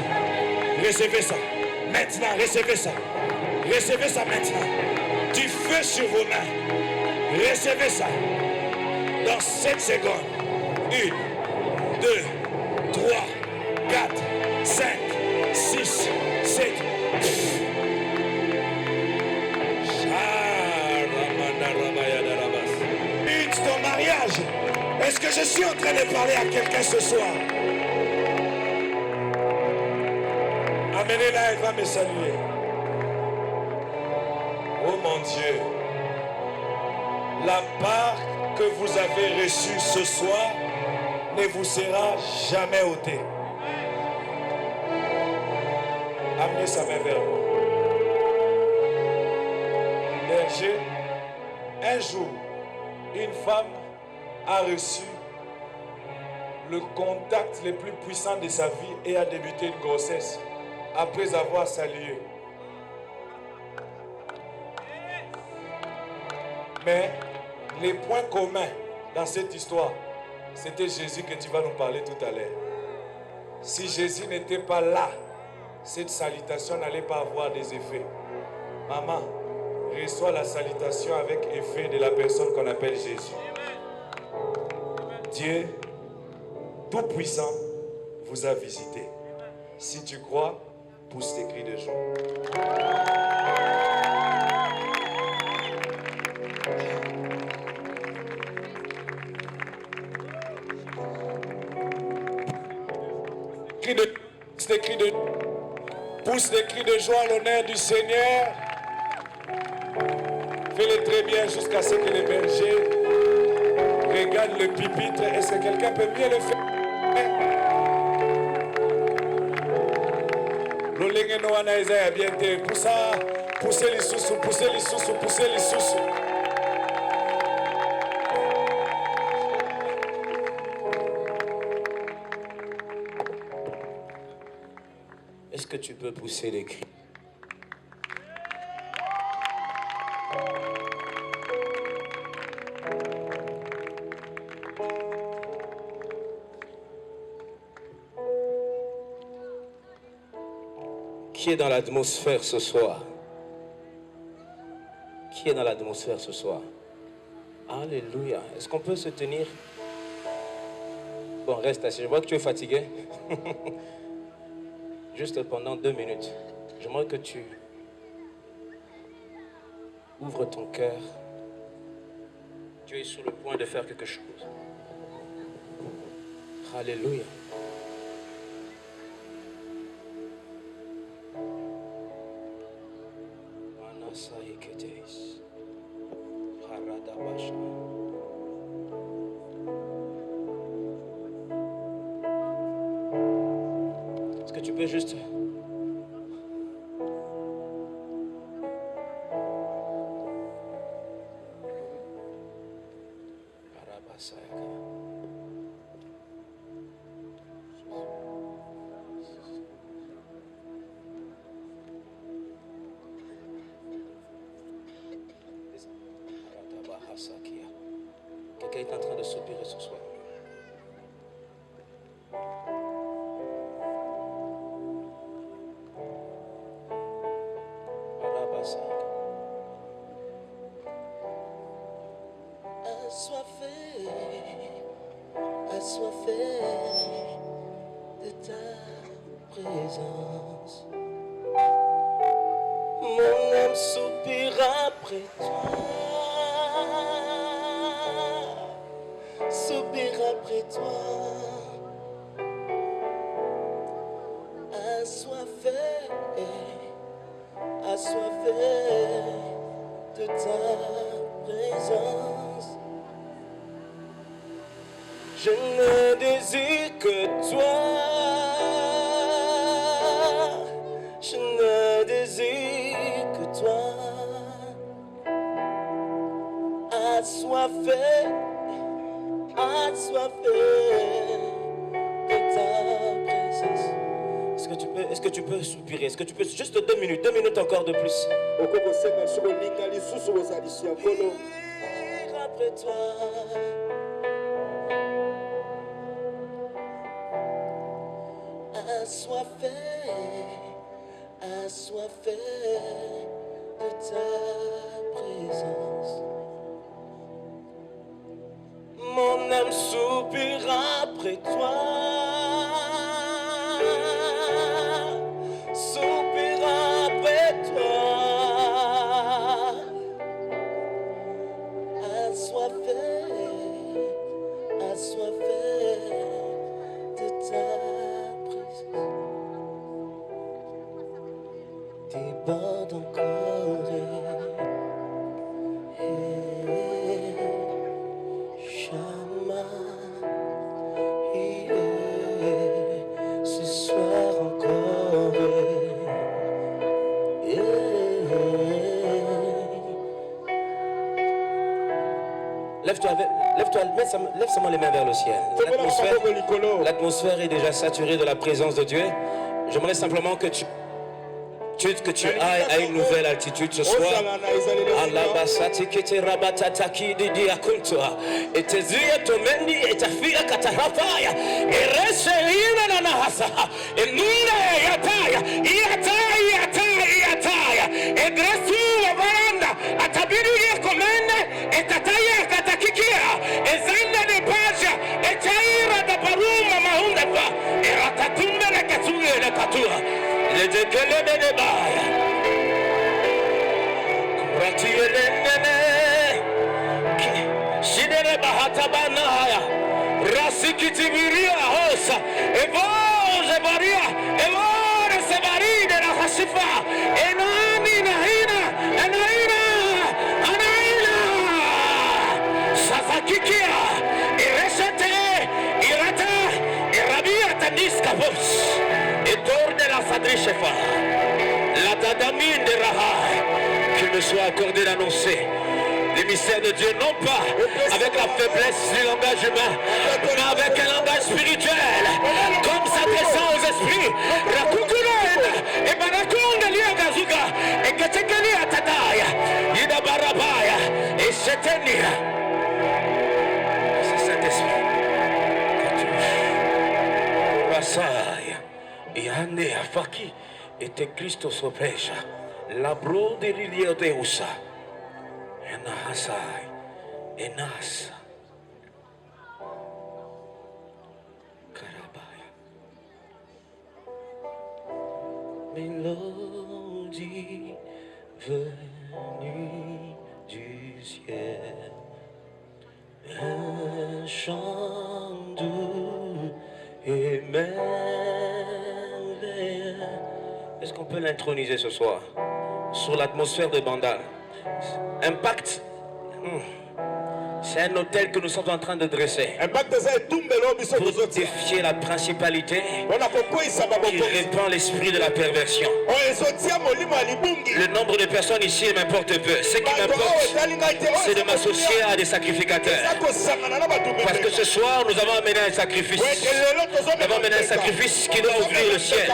Recevez ça. Maintenant, recevez ça. Recevez ça maintenant. Du feu sur vos mains. Recevez ça. Dans 7 secondes. 1, 2, 3, 4, 5, 6, 7. Ton mariage. Est-ce que je suis en train de parler à quelqu'un ce soir? Amenez-la, elle va me saluer. Oh mon Dieu. La part que vous avez reçue ce soir ne vous sera jamais ôtée. Amenez sa main vers moi. Berger, un jour, une femme a reçu le contact le plus puissant de sa vie et a débuté une grossesse après avoir salué. Mais les points communs dans cette histoire, c'était Jésus que tu vas nous parler tout à l'heure. Si Jésus n'était pas là, cette salutation n'allait pas avoir des effets. Maman, reçois la salutation avec effet de la personne qu'on appelle Jésus. Dieu, tout-puissant, vous a visité. Si tu crois, pousse tes cris de joie. Pousse des cris de joie à l'honneur du Seigneur. Fais-le très bien jusqu'à ce que les bergers regardent le pupitre. Est-ce que quelqu'un peut mieux le faire? L'olenge no wana Isaïa bien te. Poussez les sous, poussez les sous, poussez les sous. tu peux pousser des cris? Qui est dans l'atmosphère ce soir? Qui est dans l'atmosphère ce soir? Alléluia. Est-ce qu'on peut se tenir? Bon, reste assis. Je vois que tu es fatigué. Juste pendant 2 minutes. J'aimerais que tu ouvres ton cœur. Tu es sur le point de faire quelque chose. Alléluia. Est-ce que tu peux juste... Quelqu'un est en train de soupirer ce soir. Assoiffé de ta présence, mon âme soupire après toi, soupire après toi, assoiffé de ta présence. Je ne désire que toi, je ne désire que toi, assoiffé de ta présence. Est-ce que tu peux soupirer? Est-ce que tu peux juste 2 minutes encore de plus? Soupire après toi. Assoiffé de ta présence. Mon âme soupire après toi, soupire après toi, assoiffé de ta déborde encore Shama, ce soir encore Lève seulement les mains vers le ciel. L'atmosphère est déjà saturée de la présence de Dieu. J'aimerais simplement que tu ailles à une nouvelle altitude ce soir. Qu'il me soit accordé d'annoncer les mystères de Dieu, non pas avec la faiblesse du langage humain, mais avec un langage spirituel, comme ça s'adressant aux esprits. Rakukulena, et Barakonga Liagazuga, et Katekania Tadaya, Ida Barabaya, et Setenia. C'est Saint-Esprit. Rasaya, Yane Afaki, et te Christo Sopeja, Labro de Lilia Deusa, Enahasai, Enasa. Mélodie venue du ciel, un chant doux et merveilleux. Est-ce qu'on peut l'introniser ce soir sur l'atmosphère de Bandal? Impact. C'est un hôtel que nous sommes en train de dresser pour défier la principalité qui répand l'esprit de la perversion. Le nombre de personnes ici m'importe peu. Ce qui m'importe, c'est de m'associer à des sacrificateurs. Parce que ce soir, nous avons amené un sacrifice. Nous avons amené un sacrifice qui doit ouvrir le ciel.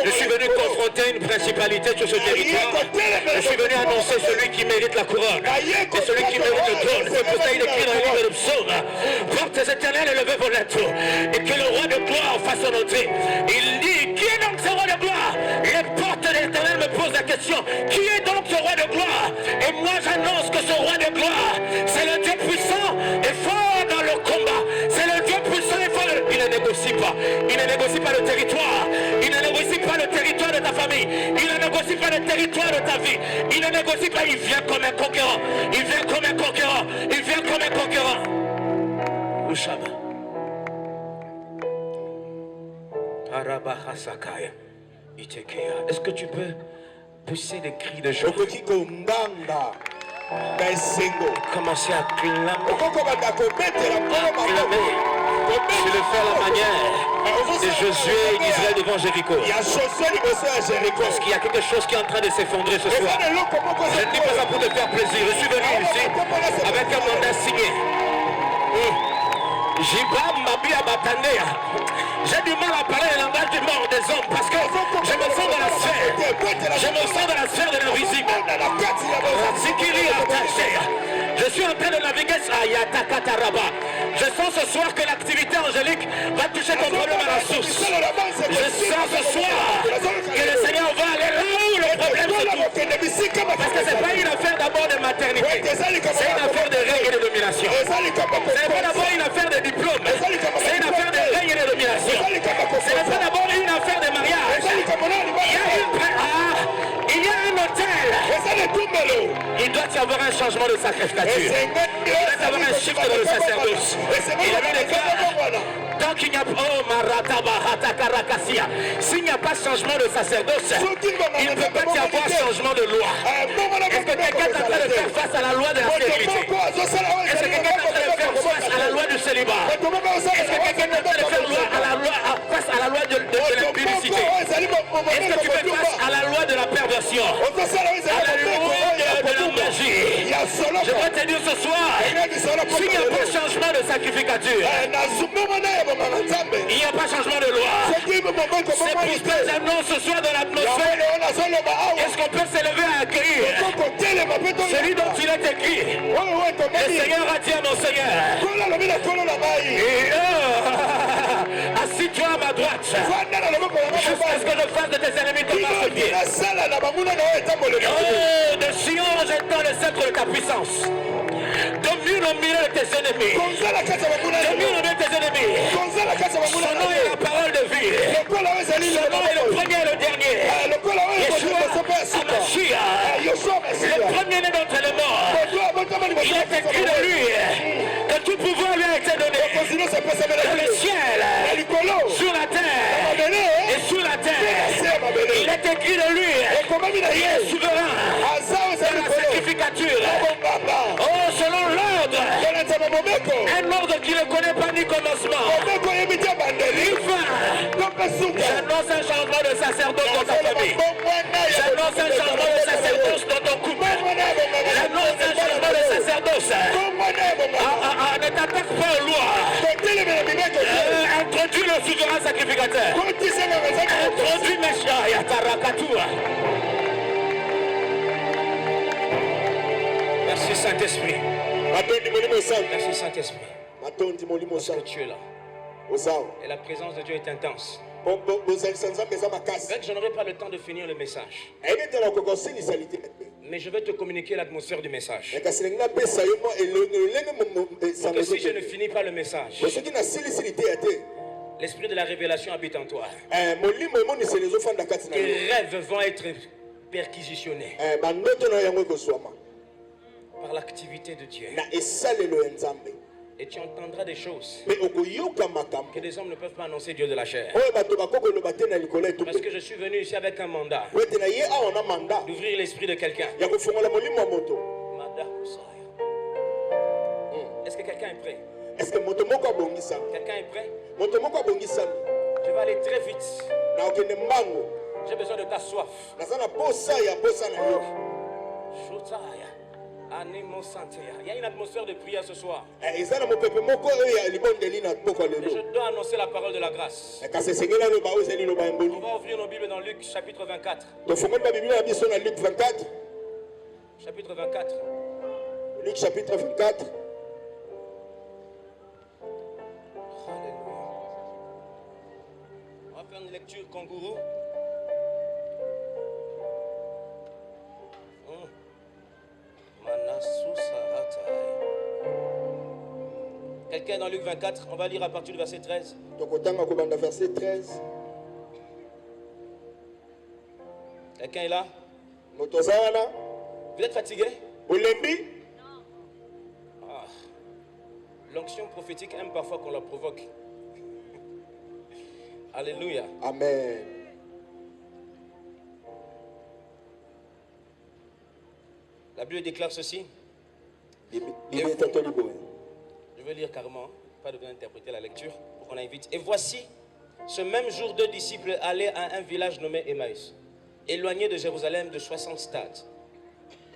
Je suis venu confronter une principalité sur ce territoire. Je suis venu annoncer celui qui mérite la couronne. C'est celui qui mérite le trône. C'est pour ça qu'il écrit dans le livre de Psaume: portes éternelles, élevez vos lettres, et que le roi de gloire fasse son entrée. Il dit: qui est donc ce roi de gloire? Les portes de l'éternel me posent la question: qui est donc ce roi de gloire? Et moi j'annonce que ce roi de gloire, c'est le Dieu puissant et fort dans le combat. C'est le Dieu puissant et fort. Il ne négocie pas. Il ne négocie pas le territoire. Il ne négocie pas le territoire de ta famille. Il ne négocie pas le territoire de ta vie. Il ne négocie pas. Il vient comme un conquérant. Il vient comme un conquérant. Il vient comme un conquérant. Ushaba. Arabahasakaya. Itekea. Est-ce que tu peux pousser des cris de joie? Commencer à clamer. Tu le fais à la manière de Josué et d'Israël devant Jéricho. Parce qu'il y a quelque chose qui est en train de s'effondrer ce soir. Je ne dis pas ça pour te faire plaisir. Je suis venu ici avec un mandat signé. J'ai du mal à parler le langage du mort des hommes parce que je me sens dans la sphère. Je me sens dans la sphère de l'invisible. Je suis en train de naviguer à Yatakataraba. Je sens ce soir que l'activité angélique va toucher ton problème à la source. Je sens ce soir que le Seigneur va aller là où le problème se trouve. Parce que ce n'est pas une affaire d'abord de maternité. C'est une affaire de règne et de domination. Ce n'est pas d'abord une affaire de diplôme. C'est une affaire de règne et de domination. Ce n'est pas d'abord une affaire de mariage. Il y a un hôtel. Il doit y avoir un changement de sacrificature. Il doit y avoir un shift dans le sacerdoce. Il a mis des gars. Tant qu'il n'y a pas, s'il n'y a pas changement de sacerdoce, il ne peut pas y avoir changement de loi. Est-ce que quelqu'un est en train de faire face à la loi de la stérilité? Est-ce que quelqu'un est en train de faire face à la loi du célibat? Est-ce que quelqu'un est en train de faire face à la loi de l'impudicité? Est-ce que tu fais face à la loi de la perversion? À la loi de la magie? Je dois te dire ce soir, s'il n'y a pas changement de sacrificature, il n'y a pas changement de loi. C'est pour que j'annonce ce soir dans l'atmosphère. Est-ce qu'on peut s'élever à accueillir celui dont il est écrit? Le Seigneur a dit à mon Seigneur: assis-toi à ma droite jusqu'à ce que je fasse de tes ennemis ton marchepied. Oh, de Sion, j'entends le sceptre de ta puissance. Domine au milieu de tes ennemis. Domine au milieu de tes ennemis. Son nom est la parole de vie. Son nom est le premier et le dernier. Yeshua Hamashiach, le premier-né d'entre les morts. Il est écrit de lui que tout pouvoir lui a été donné dans le ciel, sur la terre et sous la terre. Il est écrit de lui qu'il est souverain dans la sacrificature. Oh, selon l'ordre, un ordre qui ne connaît pas ni commencement. J'annonce un changement de sacerdoce dans ta famille. J'annonce un changement de sacerdoce dans ton couple. J'annonce un changement de sacerdoce. Ne t'attaque pas aux lois. Introduis le souverain sacrificateur. Introduis Mesha Yatarakatua. Merci Saint-Esprit. Merci Saint-Esprit. Parce que tu es là. Et la présence de Dieu est intense. Je n'aurai pas le temps de finir le message. Mais je vais te communiquer l'atmosphère du message. Parce que si je ne finis pas le message, l'esprit de la révélation habite en toi. Tes rêves vont être perquisitionnés par l'activité de Dieu. Et tu entendras des choses que des hommes ne peuvent pas annoncer Dieu de la chair. Parce que je suis venu ici avec un mandat d'ouvrir l'esprit de quelqu'un. Est-ce que quelqu'un est prêt? Quelqu'un est prêt? Je vais aller très vite. J'ai besoin de ta soif. Il y a une atmosphère de prière ce soir. Et je dois annoncer la parole de la grâce. On va ouvrir nos Bibles dans Luc chapitre 24. Chapitre 24. Luc chapitre 24. Alléluia. On va faire une lecture kangourou. Quelqu'un dans Luc 24, on va lire à partir du verset 13. Quelqu'un est là? Vous êtes fatigué? Ah. L'onction prophétique aime parfois qu'on la provoque. Alléluia. Amen. La Bible déclare ceci. Je vais lire carrément, pas de bien interpréter la lecture, pour qu'on aille vite. Et voici, ce même jour, 2 disciples allaient à un village nommé Emmaüs, éloigné de Jérusalem de 60 stades.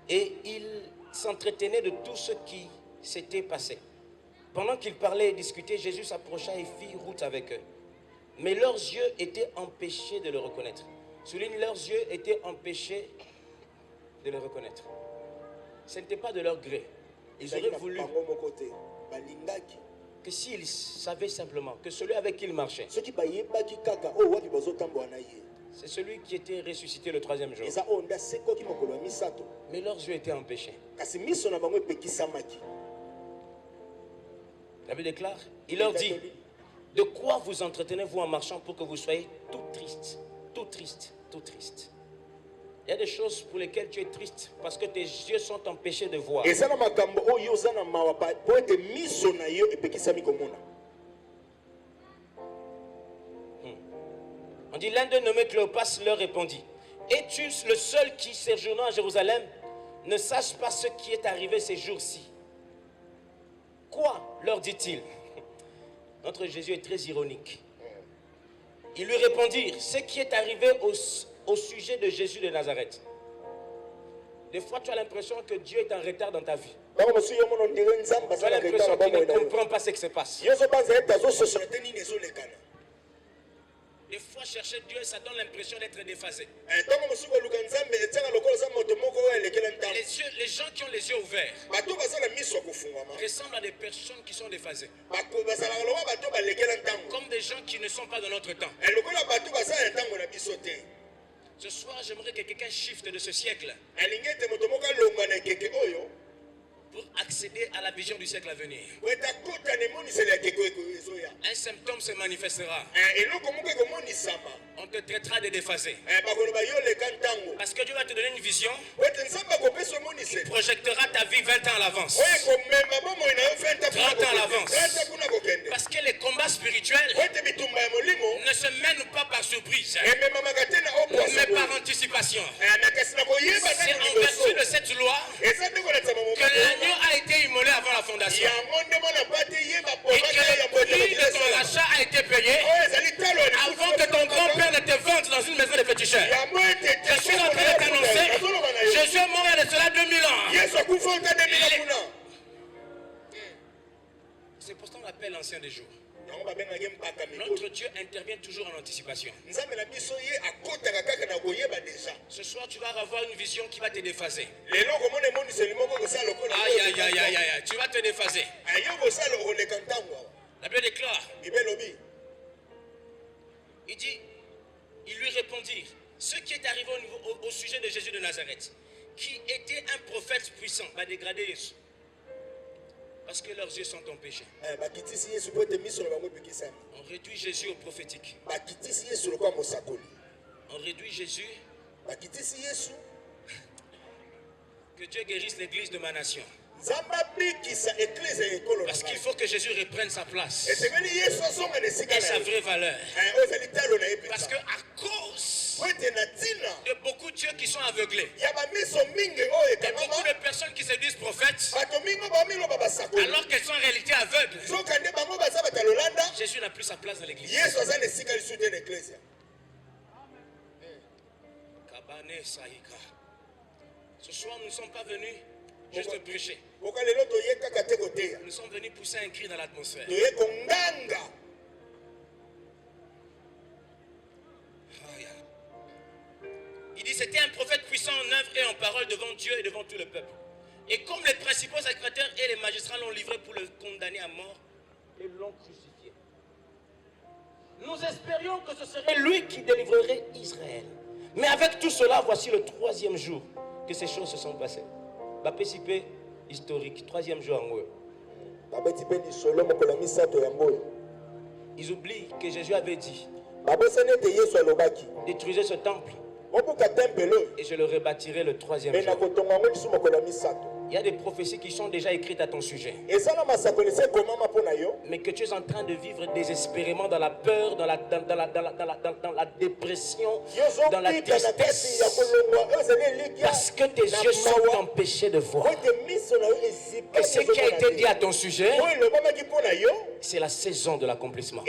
Et ils s'entretenaient de tout ce qui s'était passé. Pendant qu'ils parlaient et discutaient, Jésus s'approcha et fit route avec eux. Mais leurs yeux étaient empêchés de le reconnaître. Souligne, leurs yeux étaient empêchés de le reconnaître. Ce n'était pas de leur gré. Ils auraient voulu que s'ils savaient simplement que celui avec qui ils marchaient, c'est celui qui était ressuscité le 3e jour. Mais leurs yeux étaient empêchés. La Bible déclare, il leur dit, de quoi vous entretenez-vous en marchant pour que vous soyez tout triste, tout triste, tout triste? Il y a des choses pour lesquelles tu es triste parce que tes yeux sont empêchés de voir. On dit, l'un d'eux nommé Cléopas leur répondit, es-tu le seul qui séjournant à Jérusalem ne sache pas ce qui est arrivé ces jours-ci? Quoi? Leur dit-il. Notre Jésus est très ironique. Ils lui répondirent, ce qui est arrivé au sujet de Jésus de Nazareth. Des fois, tu as l'impression que Dieu est en retard dans ta vie. Tu as l'impression qu'il ne comprend pas ce qui se passe. Des fois, chercher Dieu, ça donne l'impression d'être déphasé. Les gens qui ont les yeux ouverts ressemblent à des personnes qui sont déphasées. Comme des gens qui ne sont pas dans notre temps. Ce soir, j'aimerais que quelqu'un shift de ce siècle pour accéder à la vision du siècle à venir. Un symptôme se manifestera. On te traitera de déphasé. Parce que Dieu va te donner une vision qui projettera ta vie 20 ans à l'avance. 30 ans à l'avance. Parce que les combats spirituels ne se mènent pas par surprise, mais par anticipation. C'est en vertu de cette loi que l'agneau a été immolé avant la fondation. Et que le prix de ton rachat a été payé avant que ton grand-père ne te vende dans une maison de féticheurs. Je suis en train de t'annoncer, Jésus est mort il y a de cela 2000 ans. C'est pourtant on l'appelle l'ancien des jours. Notre Dieu intervient toujours en anticipation. Ce soir, tu vas avoir une vision qui va te déphaser. Aïe, aïe, aïe, aïe, aïe, tu vas te déphaser. La Bible déclare. Il dit, ils lui répondirent, ce qui est arrivé au sujet de Jésus de Nazareth, qui était un prophète puissant, va dégrader Jésus. Parce que leurs yeux sont empêchés. On réduit Jésus au prophétique. On réduit Jésus. Que Dieu guérisse l'église de ma nation. Parce qu'il faut que Jésus reprenne sa place et sa vraie valeur. Parce qu'à cause de beaucoup de dieux qui sont aveuglés, il y a beaucoup de personnes qui se disent prophètes alors qu'elles sont en réalité aveugles. Jésus n'a plus sa place dans l'église. Ce soir, nous ne sommes pas venus juste prêcher. Nous sommes venus pousser un cri dans l'atmosphère. Il dit c'était un prophète puissant en œuvre et en parole devant Dieu et devant tout le peuple. Et comme les principaux secrétaires et les magistrats l'ont livré pour le condamner à mort, ils l'ont crucifié. Nous espérions que ce serait lui qui délivrerait Israël. Mais avec tout cela, voici le 3e jour que ces choses se sont passées. Bapécipé historique, 3e jour en haut. Ils oublient que Jésus avait dit détruisez ce temple et je le rebâtirai le 3e jour. Il y a des prophéties qui sont déjà écrites à ton sujet. Mais que tu es en train de vivre désespérément dans la peur, dans la dépression, dans la tristesse. Parce que tes yeux sont empêchés de voir. Et ce qui a été dit à ton sujet, c'est la saison de l'accomplissement.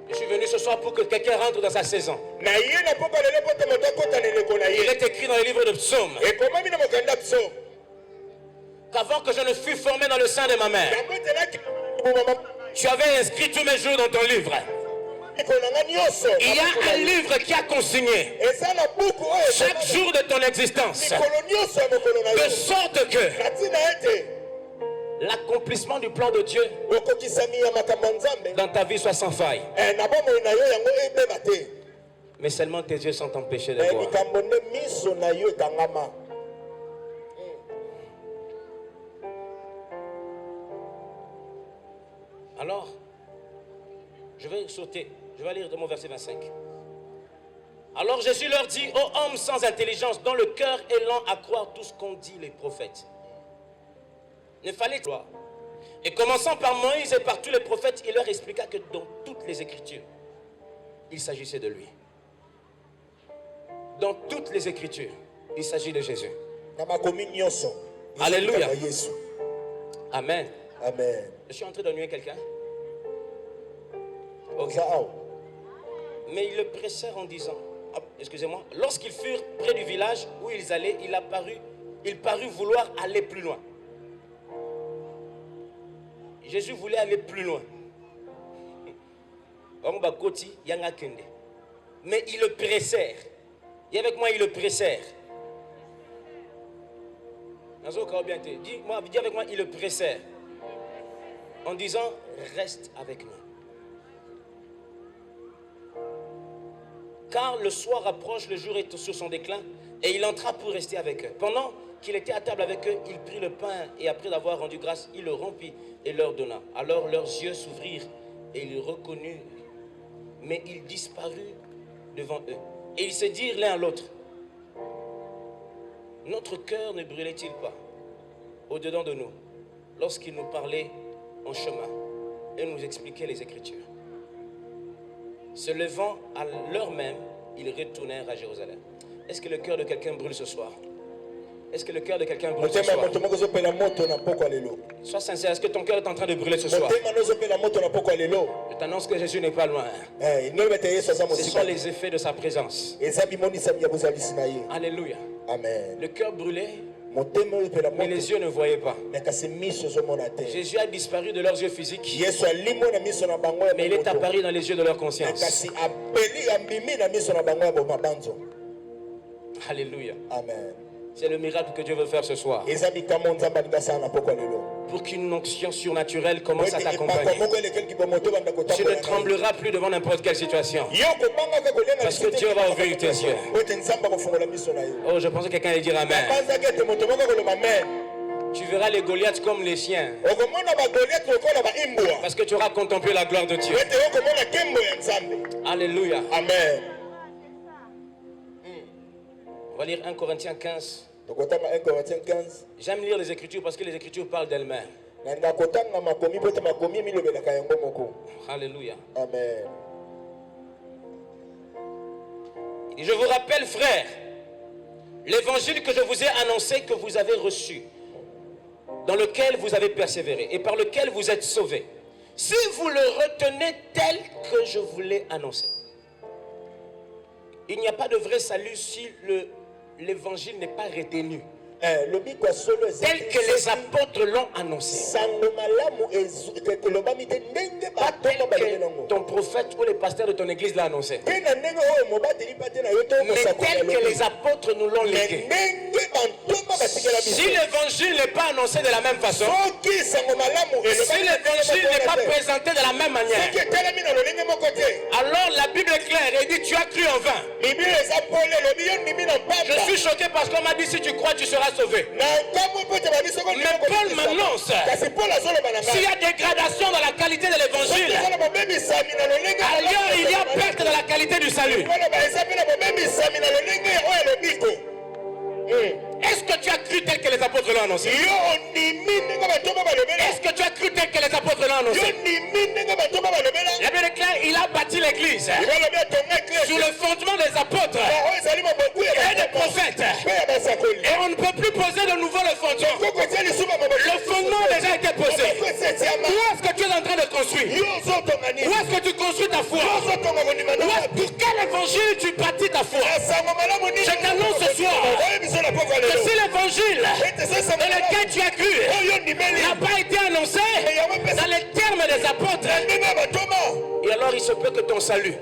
Je suis venu ce soir pour que quelqu'un rentre dans sa saison. Il est écrit dans le livre de Psaume qu'avant que je ne fût formé dans le sein de ma mère, tu avais inscrit tous mes jours dans ton livre. Il y a un livre qui a consigné chaque jour de ton existence, de sorte que l'accomplissement du plan de Dieu dans ta vie soit sans faille. Mais seulement tes yeux sont empêchés de voir. Alors, je vais sauter. Je vais lire de mon verset 25. Alors Jésus leur dit, ô hommes sans intelligence, dont le cœur est lent à croire tout ce qu'ont dit les prophètes. Ne fallait pas. Et commençant par Moïse et par tous les prophètes, il leur expliqua que dans toutes les Écritures, il s'agissait de lui. Dans toutes les Écritures, il s'agit de Jésus. Alléluia. Amen. Amen. Je suis en train d'ennuyer quelqu'un. Okay. Mais ils le pressèrent en disant, excusez-moi, lorsqu'ils furent près du village où ils allaient, il parut vouloir aller plus loin. Jésus voulait aller plus loin. Mais ils le pressèrent. Et avec moi, ils le pressèrent. Dis avec moi, ils le pressèrent. En disant, reste avec nous. Car le soir approche, le jour est sur son déclin, et il entra pour rester avec eux. Pendant qu'il était à table avec eux, il prit le pain, et après avoir rendu grâce, il le rompit et leur donna. Alors leurs yeux s'ouvrirent, et ils le reconnurent, mais il disparut devant eux. Et ils se dirent l'un à l'autre, notre cœur ne brûlait-il pas au-dedans de nous, lorsqu'il nous parlait en chemin, et nous expliquait les Écritures. Se levant à l'heure même, ils retournèrent à Jérusalem. Est-ce que le cœur de quelqu'un brûle ce soir? Est-ce que le cœur de quelqu'un brûle ce soir? Sois sincère, est-ce que ton cœur est en train de brûler ce soir? Je t'annonce que Jésus n'est pas loin. Ce sont les effets de sa présence. Alléluia. Amen. Le cœur brûlé Mais les yeux ne voyaient pas. Jésus a disparu de leurs yeux physiques. Mais il est apparu dans les yeux de leur conscience. Alléluia. Amen. C'est le miracle que Dieu veut faire ce soir. Pour qu'une onction surnaturelle commence à t'accompagner. Tu ne trembleras plus devant n'importe quelle situation. Parce que Dieu va ouvrir tes yeux. Oh, je pensais que quelqu'un allait dire Amen. Tu verras les Goliaths comme les chiens. Parce que tu auras contemplé la gloire de Dieu. Alléluia. Amen. On va lire 1 Corinthiens 15. 1 Corinthiens 15. J'aime lire les Écritures parce que les Écritures parlent d'elles-mêmes. Alléluia. Amen. Et je vous rappelle, frères, l'évangile que je vous ai annoncé, que vous avez reçu, dans lequel vous avez persévéré et par lequel vous êtes sauvés, si vous le retenez tel que je vous l'ai annoncé. Il n'y a pas de vrai salut si l'évangile n'est pas retenu. Tel que les apôtres l'ont annoncé. Pas tel que ton prophète ou le pasteur de ton église l'a annoncé. Mais tel que les apôtres nous l'ont légué. Si l'évangile n'est pas annoncé de la même façon, si l'évangile n'est pas présenté de la même manière, alors la Bible est claire et dit tu as cru en vain. Je suis choqué parce qu'on m'a dit si tu crois tu seras sauvé. Mais Paul m'annonce s'il y a dégradation dans la qualité de l'évangile, alors il y a perte de la qualité du salut. Est-ce que tu as cru tel que les apôtres l'ont annoncé? Est-ce que tu as cru tel que les apôtres l'ont annoncé? La Bible est claire, il a bâti l'église sous le fondement des apôtres et des prophètes. Et on ne peut plus poser de nouveau le fondement. Le fondement a déjà été posé. Où est-ce que tu es en train de construire? Où est-ce que tu construis ta foi? Pour quel évangile tu bâtis ta foi? Je t'annonce ce soir que si l'évangile dans lequel tu as cru n'a pas été annoncé dans les termes des apôtres, et alors il se peut que ton salut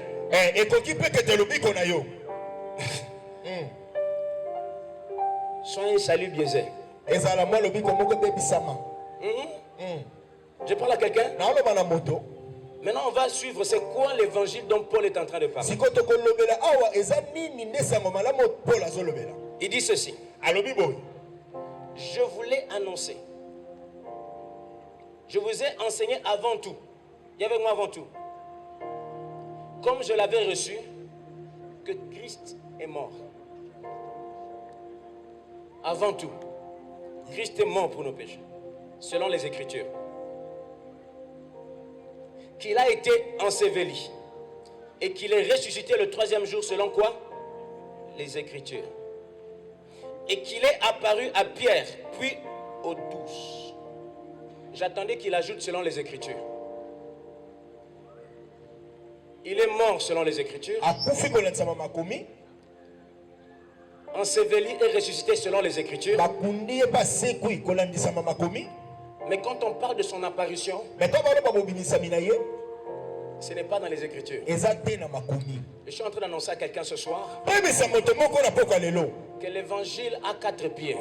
soit un salut biaisé. Je parle à quelqu'un. Maintenant on va suivre c'est quoi l'évangile dont Paul est en train de parler. Il dit ceci. Je vous l'ai annoncé. Je vous ai enseigné avant tout. Il y avait moi avant tout. Comme je l'avais reçu, que Christ est mort. Avant tout, Christ est mort pour nos péchés, selon les Écritures. Qu'il a été enseveli et qu'il est ressuscité le 3e jour, selon quoi? Les Écritures. Et qu'il est apparu à Pierre, puis aux 12. J'attendais qu'il ajoute selon les Écritures. Il est mort selon les Écritures. Enseveli et ressuscité selon les Écritures. Mais quand on parle de son apparition, ce n'est pas dans les Écritures. Je suis en train d'annoncer à quelqu'un ce soir que l'évangile a 4 pieds.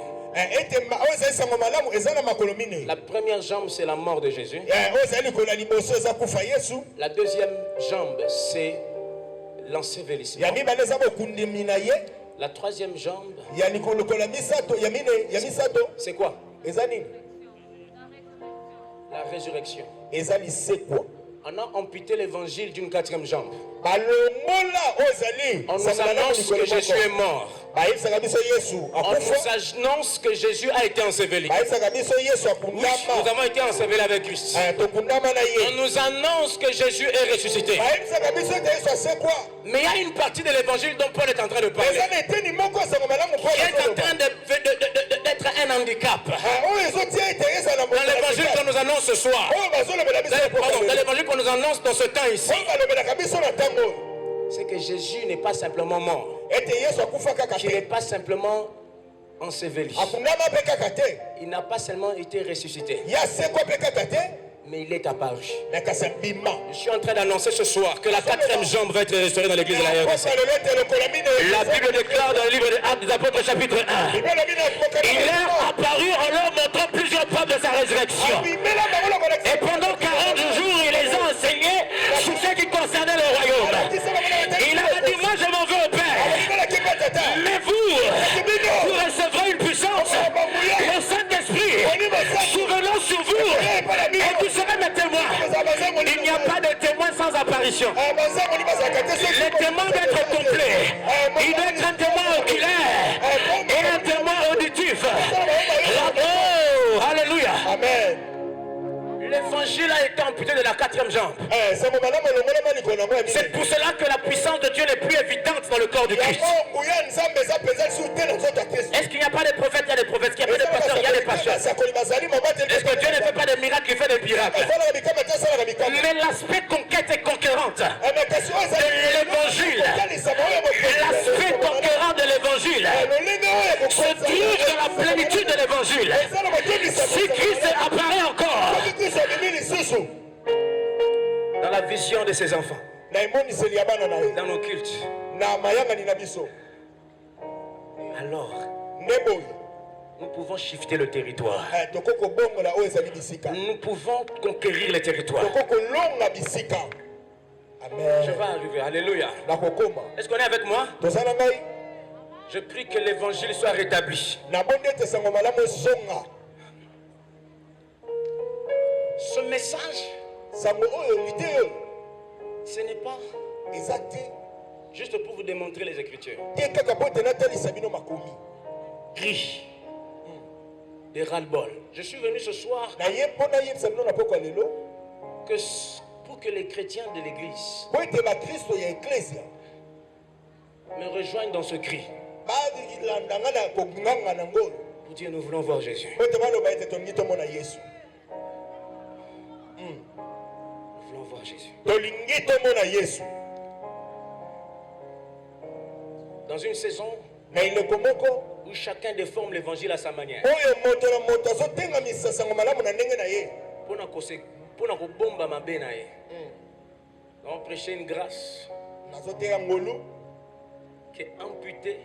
La première jambe, c'est la mort de Jésus. La deuxième jambe, c'est l'ensevelissement. La troisième jambe, c'est quoi? La résurrection. On a amputé l'évangile d'une 4e jambe. On nous annonce que Jésus est mort. On nous annonce que Jésus a été enseveli. Oui, nous avons été ensevelis avec Christ. On nous annonce que Jésus est ressuscité. Mais il y a une partie de l'évangile dont Paul est en train de parler, qui est en train d'être un handicap dans l'évangile qu'on nous annonce ce soir. Dans l'évangile qu'on nous annonce dans ce temps ici, c'est que Jésus n'est pas simplement mort, qu'il n'est pas simplement enseveli. Il n'a pas seulement été ressuscité, mais il est apparu. Je suis en train d'annoncer ce soir que la 4e jambe va être restaurée dans l'église de la RDC. La Bible déclare dans le livre des Actes des Apôtres chapitre 1. Il est apparu en leur montrant plusieurs preuves de sa résurrection. Et pendant 40 jours, il les a enseignés sur ce qui concernait le royaume. Il a dit, moi je m'en vais au Père. Mais vous recevrez une puissance, le Saint-Esprit, souvenant sur vous, et vous serez mes témoins. Il n'y a pas de témoin sans apparition. Le témoin doit être complet. Il doit être un témoin oculaire et un témoin auditif. Oh, alléluia. Amen. L'évangile a été amputé de la 4e jambe. C'est pour cela que la puissance de Dieu n'est plus évidente dans le corps du Christ. Est-ce qu'il n'y a pas de prophètes? Il y a des prophètes. Est-ce qu'il n'y a pas de pasteurs? Il y a des pasteurs. Est-ce que Dieu ne fait pas de miracles? Il fait des miracles. Mais l'aspect conquête et conquérante de l'évangile, l'aspect conquérant de l'évangile se dirige dans la plénitude de l'évangile. Si Christ apparaît encore dans la vision de ses enfants, dans nos cultes, alors nous pouvons shifter le territoire. Nous pouvons conquérir le territoire. Je vais arriver. Alléluia. Est-ce qu'on est avec moi? Je prie que l'évangile soit rétabli. Ce message, ce n'est pas juste pour vous démontrer les Écritures. Cri de ras-le-bol. Je suis venu ce soir que pour que les chrétiens de l'Église me rejoignent dans ce cri. Pour dire, nous voulons voir Jésus. Nous voulons voir Jésus. Dans une saison où chacun déforme l'évangile à sa manière. On prêcher une grâce qui est amputée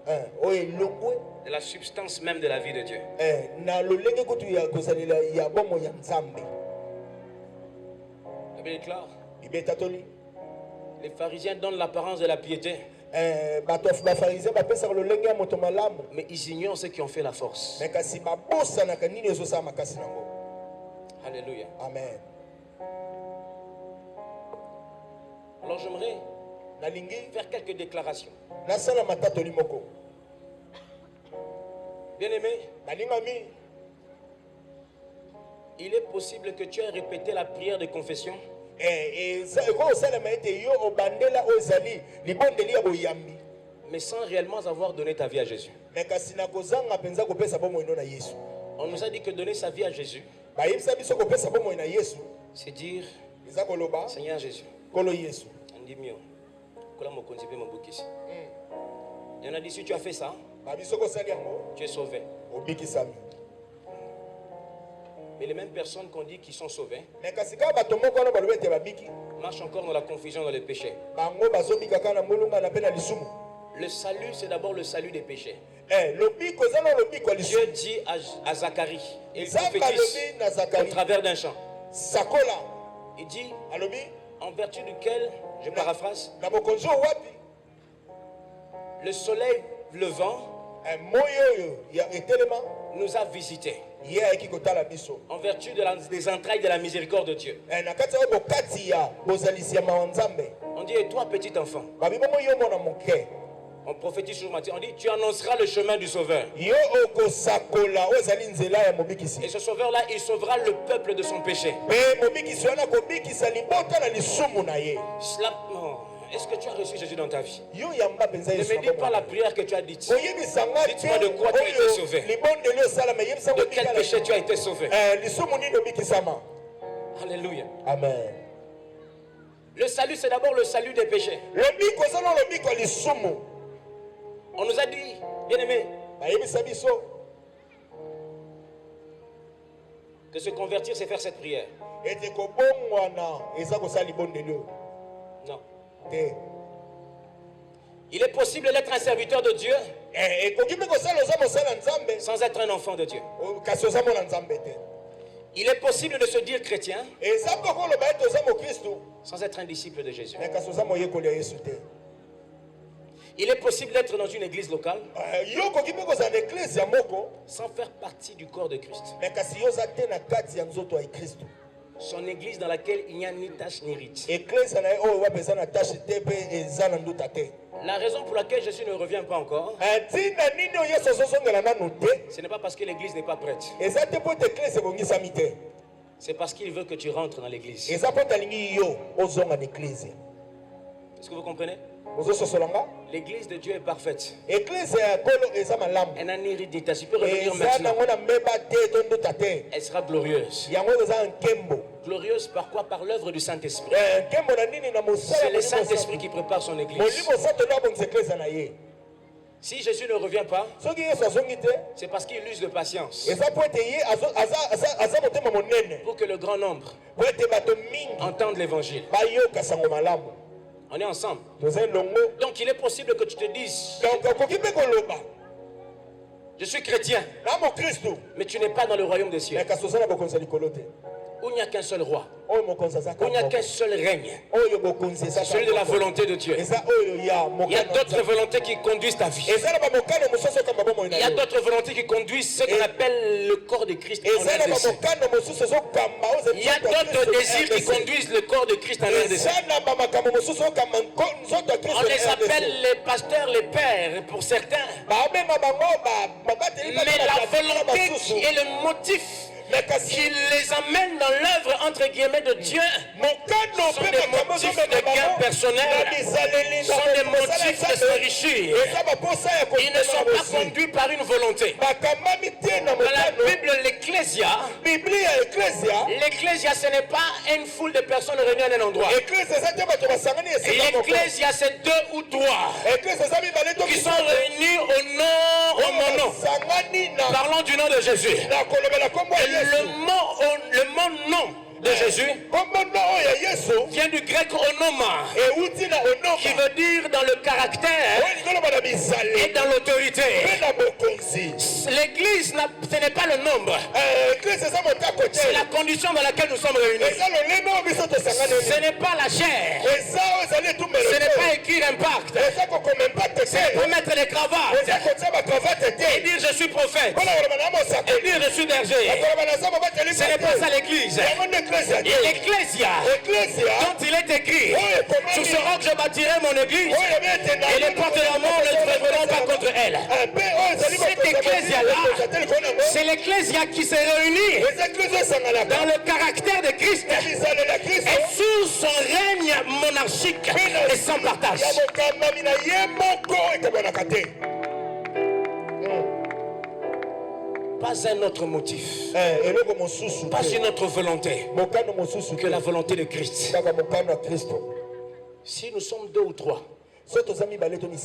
de la substance même de la vie de Dieu. La Bible déclare, les pharisiens donnent l'apparence de la piété, mais ils ignorent ceux qui ont fait la force. Alléluia. Amen. Alors j'aimerais faire quelques déclarations. Bien-aimé, il est possible que tu aies répété la prière de confession mais sans réellement avoir donné ta vie à Jésus. On nous a dit que donner sa vie à Jésus, c'est dire, Seigneur Jésus, il y en a dit, si tu as fait ça, tu es sauvé. Mais les mêmes personnes qu'on dit qui sont sauvées marchent encore dans la confusion, dans le péché. Le salut, c'est d'abord le salut des péchés. Dieu dit à Zacharie, et il prophétise au travers d'un chant. Il dit, en vertu duquel, je paraphrase, le soleil levant nous a visités en vertu des entrailles de la miséricorde de Dieu. On dit, et toi petit enfant, on prophétise sur Matthieu, on dit, tu annonceras le chemin du Sauveur. Et ce Sauveur-là, il sauvera le peuple de son péché. Est-ce que tu as reçu Jésus dans ta vie? Ne me dis pas la prière que tu as dite. Dites-moi de quoi tu as été sauvé. De quel péché tu as été sauvé. Alléluia. Amen. Le salut, c'est d'abord le salut des péchés. On nous a dit, bien aimé, Que se convertir, c'est faire cette prière. Non. Il est possible d'être un serviteur de Dieu sans être un enfant de Dieu. Il est possible de se dire chrétien sans être un disciple de Jésus. Il est possible d'être dans une église locale sans faire partie du corps de Christ. Son église dans laquelle il n'y a ni tache ni rite. La raison pour laquelle Jésus ne revient pas encore, ce n'est pas parce que l'église n'est pas prête. C'est parce qu'il veut que tu rentres dans l'église. Est-ce que vous comprenez? L'église de Dieu est parfaite. Elle n'a ni rite ni tache. Tu peux revenir maintenant. Elle sera glorieuse. Glorieuse par quoi? Par l'œuvre du Saint-Esprit. C'est le Saint-Esprit qui prépare son église. Si Jésus ne revient pas, c'est parce qu'il use de patience pour que le grand nombre entende l'évangile. On est ensemble. Donc il est possible que tu te dises: je suis chrétien, mais tu n'es pas dans le royaume des cieux, où il n'y a qu'un seul roi, où il n'y a qu'un seul règne, c'est celui de la volonté de Dieu. Il y a d'autres volontés qui conduisent ta vie. Il y a d'autres volontés qui conduisent ce qu'on appelle le corps de Christ en RDC. Il y a d'autres désirs qui conduisent le corps de Christ en RDC. On les appelle les pasteurs, les pères pour certains. Mais la volonté qui est le motif qui les amène dans l'œuvre entre guillemets de Dieu sont des motifs de gain personnel, sont des motifs de s'enrichir. Ils ne sont pas conduits par une volonté. Dans la Bible, l'Ecclésia, ce n'est pas une foule de personnes réunies en un endroit. L'Ecclésia, c'est 2 ou 3 qui sont réunis au mon nom. Parlons du nom de Jésus. Le mot nom de Jésus vient du grec onoma, qui veut dire dans le caractère et dans l'autorité. L'église, ce n'est pas le nombre, c'est la condition dans laquelle nous sommes réunis. Ce n'est pas la chair, ce n'est pas écrire impact, c'est pour mettre les cravates et dire je suis prophète et dire je suis berger. Ce n'est pas ça l'église. L'Ecclésia, dont il est écrit: sur ce roc je bâtirai mon église et les portes de la mort ne s'élèveront pas contre elle. Cette Ecclésia-là, c'est l'Ecclésia qui s'est réunie dans le caractère de Christ et sous son règne monarchique et sans partage. Pas un autre motif, pas une autre volonté que la volonté de Christ. Si nous sommes 2 ou 3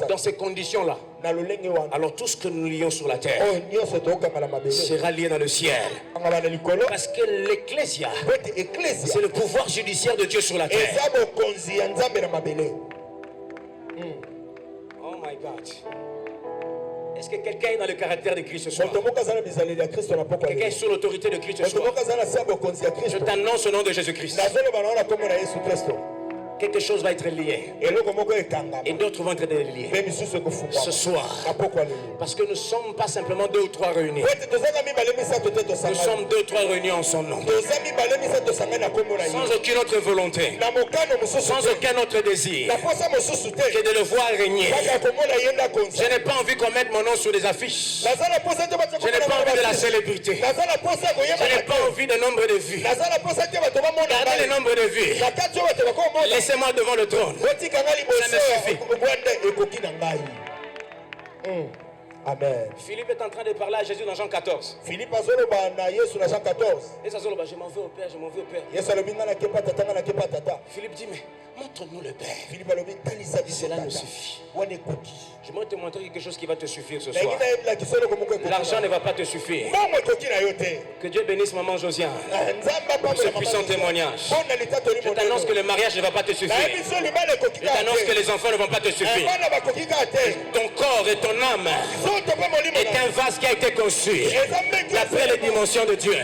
dans ces conditions-là, alors tout ce que nous lions sur la terre sera lié dans le ciel. Parce que l'Ecclésia, c'est le pouvoir judiciaire de Dieu sur la terre. Oh my God. Est-ce que quelqu'un est dans le caractère de Christ ce soir? Quelqu'un est sous l'autorité de Christ ce soir? Je t'annonce au nom de Jésus-Christ. Quelque chose va être lié et d'autres vont être liés ce soir, parce que nous ne sommes pas simplement 2 ou 3 réunis, nous sommes 2 ou 3 réunis en son nom, sans aucune autre volonté, sans aucun autre désir que de le voir régner. Je n'ai pas envie qu'on mette mon nom sur les affiches, je n'ai pas envie de la célébrité, je n'ai pas envie de nombre de vues. Gardez le nombre de vues, laissez-moi devant le trône, ça me suffit. Amen. Philippe est en train de parler à Jésus dans Jean 14. Philippe azoloba na Yesu na Jean 14. Et ça, je m'en vais au Père, je m'en vais au Père. Yesu alobinga na kepa tata na kepa tata. Philippe dit, mais montre-nous le Père. Philippe alobi talisa biso. Cela nous suffit. Wane koki. Je vais te montrer quelque chose qui va te suffire ce soir. La kisolo ko moko. L'argent ne va pas te suffire. Mama koki na yote. Que Dieu bénisse maman Josiane. Nzamba Pour ce puissant témoignage. Je t'annonce que le mariage ne va pas te suffire. Je t'annonce que les enfants ne vont pas te suffire. Ton corps et ton âme est un vase qui a été conçu d'après les dimensions de Dieu.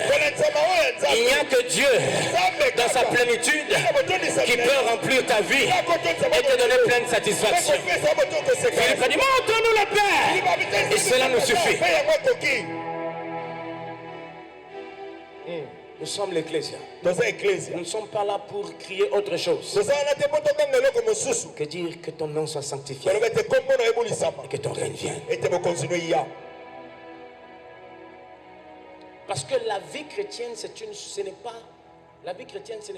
Il n'y a que Dieu dans sa plénitude qui peut remplir ta vie et te donner pleine satisfaction. Philippe a dit, montre-nous le Père. Et cela nous suffit. Nous sommes l'Ecclésia. Nous ne sommes pas là pour crier autre chose que dire que ton nom soit sanctifié et que ton règne vienne. Parce que la vie chrétienne, ce n'est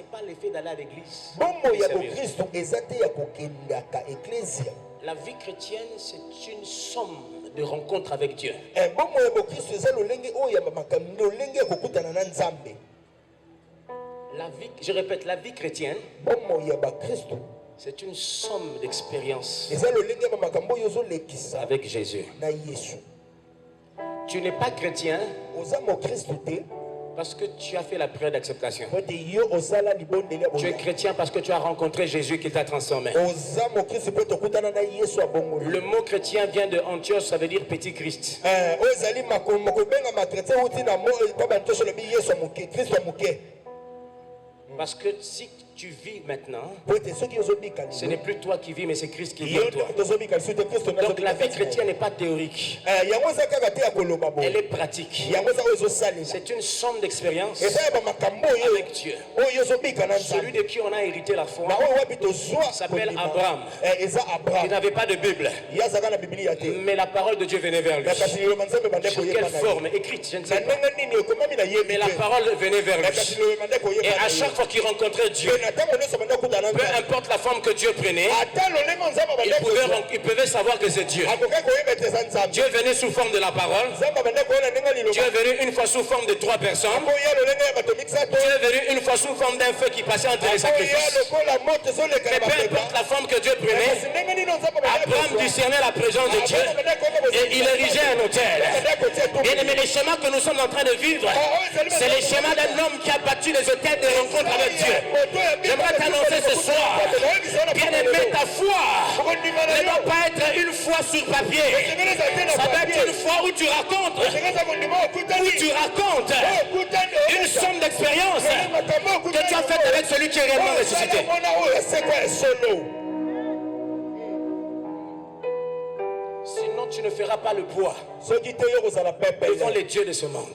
pas l'effet d'aller à l'église. La vie chrétienne, c'est une somme de rencontres avec Dieu. Je répète, la vie chrétienne, c'est une somme d'expériences avec Jésus. Tu n'es pas chrétien parce que tu as fait la prière d'acceptation. Tu es chrétien parce que tu as rencontré Jésus qui t'a transformé. Le mot chrétien vient de Antioche, ça veut dire petit Christ. Parce que si tu vis maintenant, ce n'est plus toi qui vis, mais c'est Christ qui vit en toi. Donc la vie chrétienne n'est pas théorique. Elle est pratique. C'est une somme d'expériences avec Dieu. Celui de qui on a hérité la foi s'appelle Abraham. Il n'avait pas de Bible, mais la parole de Dieu venait vers lui. Sous quelle forme? Écrite, je ne sais pas. Mais la parole venait vers lui. Et à chaque fois qu'il rencontrait Dieu, peu importe la forme que Dieu prenait, il pouvait savoir que c'est Dieu. Dieu venait sous forme de la parole. Dieu est venu une fois sous forme de 3 personnes. Dieu est venu une fois sous forme d'un feu qui passait entre les sacrifices. Mais peu importe la forme que Dieu prenait, Abraham discernait la présence de Dieu et il érigeait un autel. Bien aimé, les schémas que nous sommes en train de vivre, c'est les schémas d'un homme qui a battu les autels de rencontre avec Dieu. J'aimerais t'annoncer ce soir, bien aimé, ta foi ne doit pas être une foi sur papier. Ça doit être une foi où tu racontes une somme d'expérience que tu as faite avec celui qui est réellement ressuscité. Sinon tu ne feras pas le poids devant les dieux de ce monde.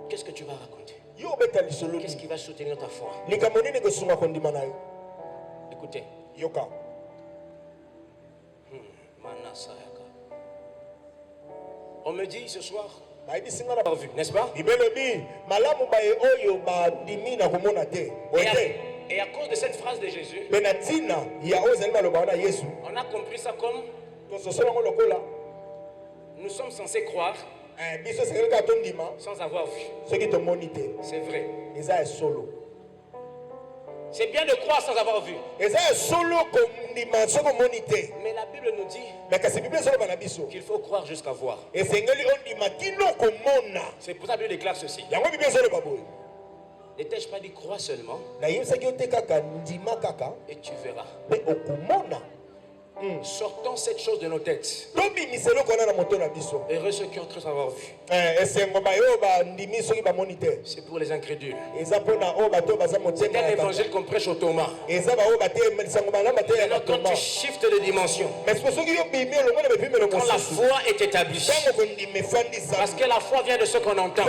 Qu'est-ce que tu vas raconter? Qu'est-ce qui va soutenir ta foi? Écoutez. On me dit ce soir, n'est-ce pas? Et à cause de cette phrase de Jésus, on a compris ça comme nous sommes censés croire sans avoir vu. C'est vrai. C'est bien de croire sans avoir vu. Mais la Bible nous dit qu'il faut croire jusqu'à voir. C'est pour ça que Dieu déclare ceci. N'ai-je pas dit crois seulement et tu verras. Sortons cette chose de nos têtes. Heureux ceux qui ont cru avoir vu. C'est pour les incrédules. C'est un évangile qu'on prêche au Thomas. Maintenant, quand tu shiftes de dimension, quand la foi est établie, parce que la foi vient de ce qu'on entend.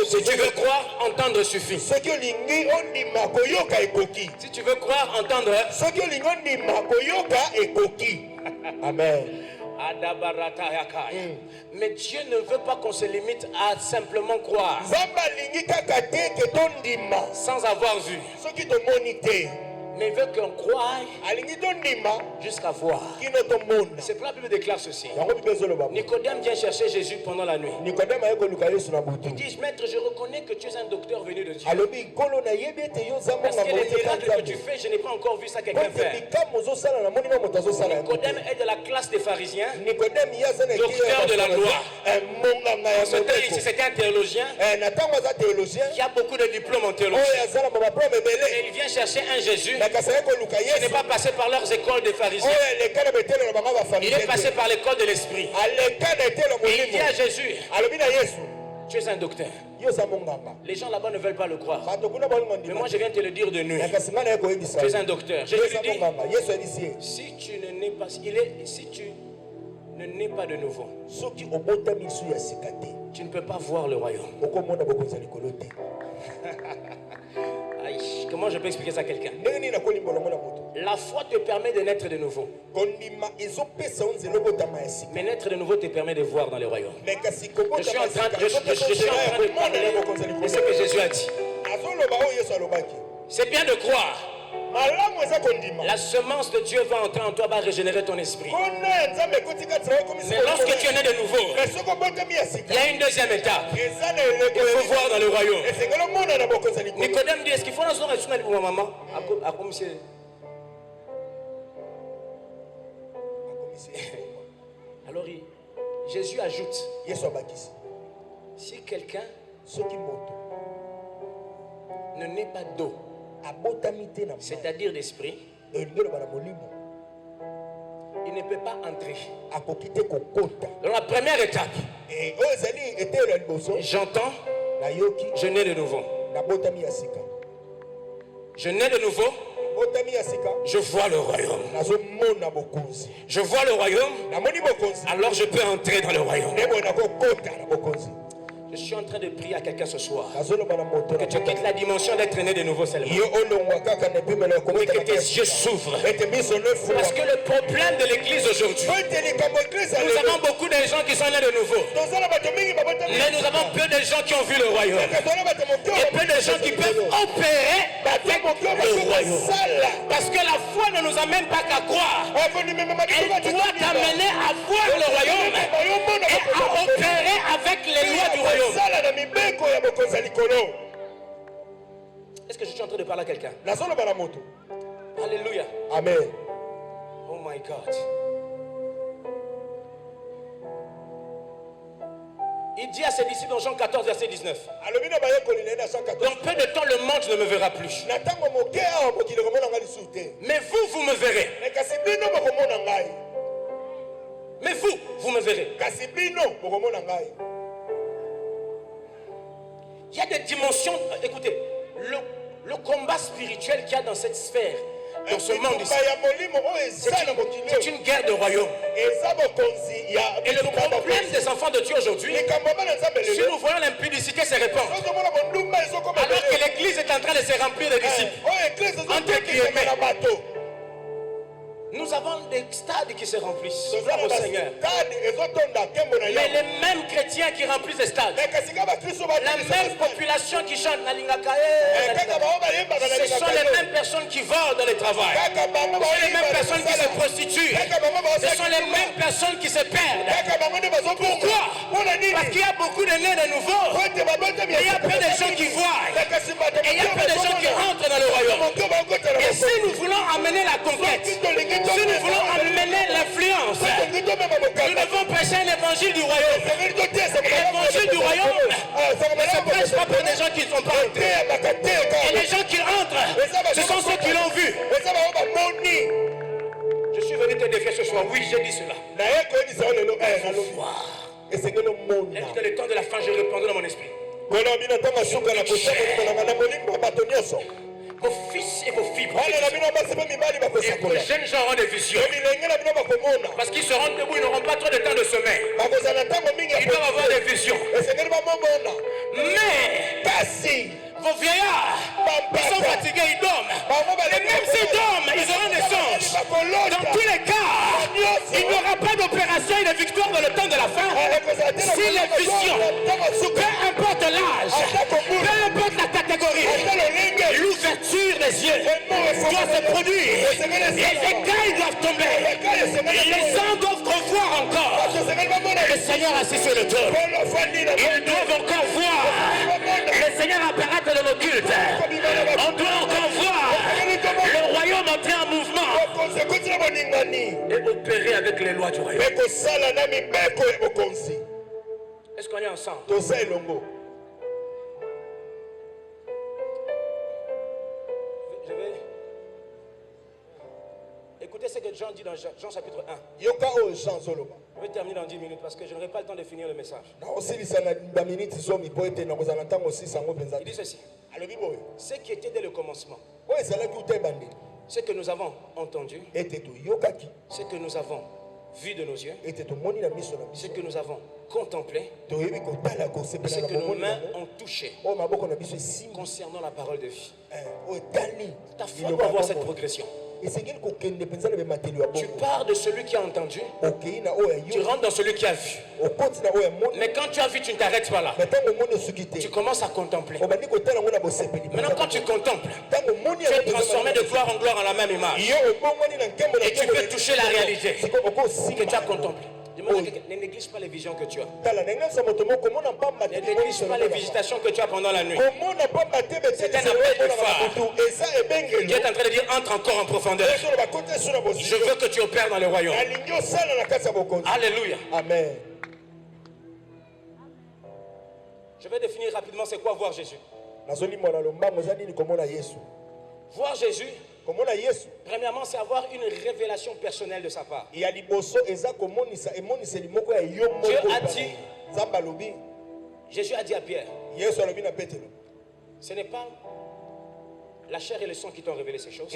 Si tu veux croire, entendre suffit. Si tu veux croire, entendre. Amen. Mais Dieu ne veut pas qu'on se limite à simplement croire sans avoir vu. Mais il veut qu'on croie jusqu'à voir. C'est pourquoi la Bible déclare ceci. Nicodème vient chercher Jésus pendant la nuit. Il dit, maître, je reconnais que tu es un docteur venu de Dieu. Parce que les miracles que tu fais, je n'ai pas encore vu ça quelqu'un faire. Nicodème est de la classe des pharisiens, docteur de la loi. Ce temps ici, c'était un théologien qui a beaucoup de diplômes en théologie. Et il vient chercher un Jésus qui n'est pas passé par leurs écoles des pharisiens. Il est passé par l'école de l'esprit. Et il dit à Jésus, tu es un docteur. Les gens là-bas ne veulent pas le croire. Mais moi je viens te le dire de nuit. Tu es un docteur. Jésus lui dit, si tu ne nais pas, si tu ne nais pas de nouveau, tu ne peux pas voir le royaume. Comment je peux expliquer ça à quelqu'un? La foi te permet de naître de nouveau. Mais naître de nouveau te permet de voir dans le royaume. Je suis en train de parler de ce que Jésus a dit. C'est bien de croire. La semence de Dieu va entrer en toi, va régénérer ton esprit. Mais lorsque tu es né de nouveau, il y a une deuxième étape. Il faut voir dans le royaume. Nicodème dit, est-ce qu'il faut un jour pour ma maman? Alors Jésus ajoute, si quelqu'un ne naît pas d'eau, c'est-à-dire d'esprit, il ne peut pas entrer. Dans la première étape, j'entends, je nais de nouveau. Je nais de nouveau, je vois le royaume. Je vois le royaume, alors je peux entrer dans le royaume. Je suis en train de prier à quelqu'un ce soir que tu quittes la dimension d'être né de nouveau seulement. Oui, que tes yeux s'ouvrent. Parce que le problème de l'église aujourd'hui, nous avons beaucoup de gens qui sont nés de nouveau. Mais nous avons peu de gens qui ont vu le royaume. Et peu de gens qui peuvent opérer avec le royaume. Parce que la foi ne nous amène pas qu'à croire. Elle doit t'amener à voir le royaume et à opérer avec les lois du royaume. Est-ce que je suis en train de parler à quelqu'un? Alléluia. Amen. Oh my God. Il dit à ses disciples dans Jean 14, verset 19. Dans peu de temps, le monde ne me verra plus. Mais vous me verrez. Mais vous me verrez. Il y a des dimensions. Écoutez, le combat spirituel qu'il y a dans cette sphère, dans ce monde ici, c'est une guerre de royaume. Et le problème des enfants de Dieu aujourd'hui, si nous voyons l'impudicité se répandre, alors que l'église est en train de se remplir de disciples, entre guillemets, nous avons des stades qui se remplissent. Gloire au Seigneur. Mais les mêmes chrétiens qui remplissent les stades, la même population qui chante ce sont les mêmes personnes qui volent dans le travail. Ce sont les mêmes personnes qui se prostituent. Ce sont les mêmes personnes qui se perdent. Pourquoi? Parce qu'il y a beaucoup de nés de nouveau. Mais il y a peu de gens qui voient. Et il y a peu de gens qui rentrent dans le royaume. Et si nous voulons amener la conquête, si nous voulons amener l'influence, nous devons prêcher l'évangile du royaume. L'évangile du royaume ne se prêche pas pour des gens qui ne sont pas entrés. Et les gens qui entrent, ce sont ceux qui l'ont vu. Je suis venu te défier ce soir. Oui, j'ai dit cela. Dans le temps de la fin, je répondrai dans mon esprit. Vos fils et vos filles, et vos jeunes gens auront des visions. Parce qu'ils seront debout, ils n'auront pas trop de temps de sommeil. Ils doivent avoir des visions. Mais vos vieillards, ils sont fatigués, ils dorment. Et même s'ils dorment, ils auront des songes. Dans tous les cas, il n'y aura pas d'opération et de victoire dans le temps de la fin. Si les visions, peu importe l'âge, peu importe la catégorie, l'ouverture des yeux, doit se produire. Les écailles doivent tomber. Les gens doivent revoir encore. Le Seigneur assis sur le trône. Ils doivent encore voir le Seigneur apparaître dans nos cultes. On doit encore voir le royaume entrer en mouvement et opérer avec les lois du royaume. Est-ce qu'on est ensemble? Je vais écouter ce que Jean dit dans Jean chapitre 1. Je vais terminer dans 10 minutes parce que je n'aurai pas le temps de finir le message. Il dit ceci. Ce qui était dès le commencement, ce que nous avons entendu, ce que nous avons vu de nos yeux, ce que nous avons contemplé, ce que nos mains ont touché concernant la parole de vie. Ta foi doit avoir cette progression. Tu pars de celui qui a entendu, tu rentres dans celui qui a vu. Mais quand tu as vu, tu ne t'arrêtes pas là. Tu commences à contempler. Maintenant, quand tu contemples, tu es transformé de gloire en gloire en la même image. Et tu peux toucher la réalité que tu as contemplée. Ne néglige pas les visions que tu as. Ne néglige pas les visitations que tu as pendant la nuit. C'est un appel de phare. Dieu est en train de dire, entre encore en profondeur. Je veux que tu opères dans le royaume. Alléluia. Amen. Je vais définir rapidement c'est quoi voir Jésus. Voir Jésus, premièrement, c'est avoir une révélation personnelle de sa part. Dieu a dit, Jésus a dit à Pierre, ce n'est pas la chair et le sang qui t'ont révélé ces choses,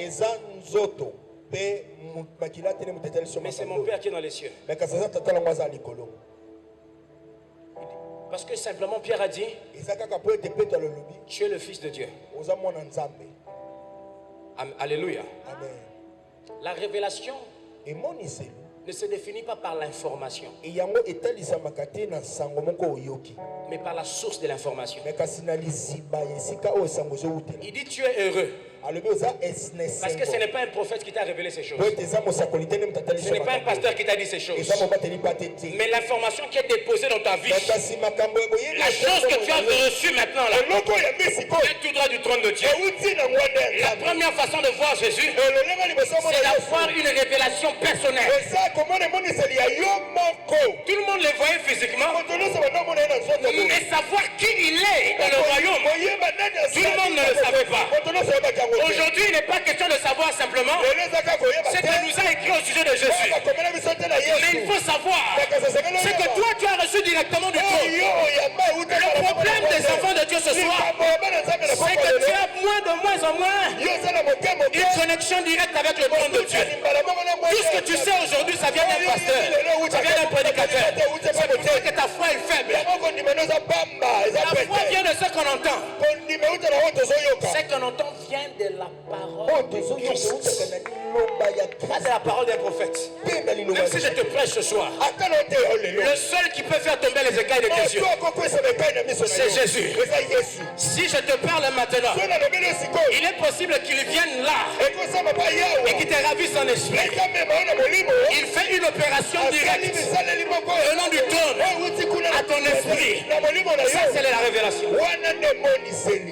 mais c'est mon Père qui est dans les cieux. Parce que simplement Pierre a dit, tu es le Fils de Dieu. Alléluia. Amen. La révélation ne se définit pas par l'information, mais par la source de l'information. Il dit tu es heureux parce que ce n'est pas un prophète qui t'a révélé ces choses, ce n'est pas un pasteur qui t'a dit ces choses, mais l'information qui est déposée dans ta vie, la chose que tu as reçue maintenant là, vient tout droit du trône de Dieu. La première façon de voir Jésus, c'est d'avoir une révélation personnelle. Tout le monde le voyait physiquement, mais savoir qui il est dans le royaume, tout le monde ne le savait pas. Aujourd'hui, il n'est pas question de savoir simplement ce que nous a écrit au sujet de Jésus, mais il faut savoir ce que toi tu as reçu directement du trône. Le problème des enfants de Dieu ce soir, c'est que tu as de moins en moins une connexion directe avec le trône de Dieu. Tout ce que tu sais aujourd'hui, ça vient d'un pasteur, ça vient d'un prédicateur. C'est pour ça que ta foi est faible. La foi vient de ce qu'on entend. Ce qu'on entend vient de la parole de Christ, pas de la parole d'un prophète. Même si je te prêche ce soir, le seul qui peut faire tomber les écailles de tes yeux, c'est Jésus. Si je te parle maintenant, il est possible qu'il vienne là et qu'il te ravisse en esprit. Il fait une opération directe venant du trône à ton esprit. Ça, c'est la révélation.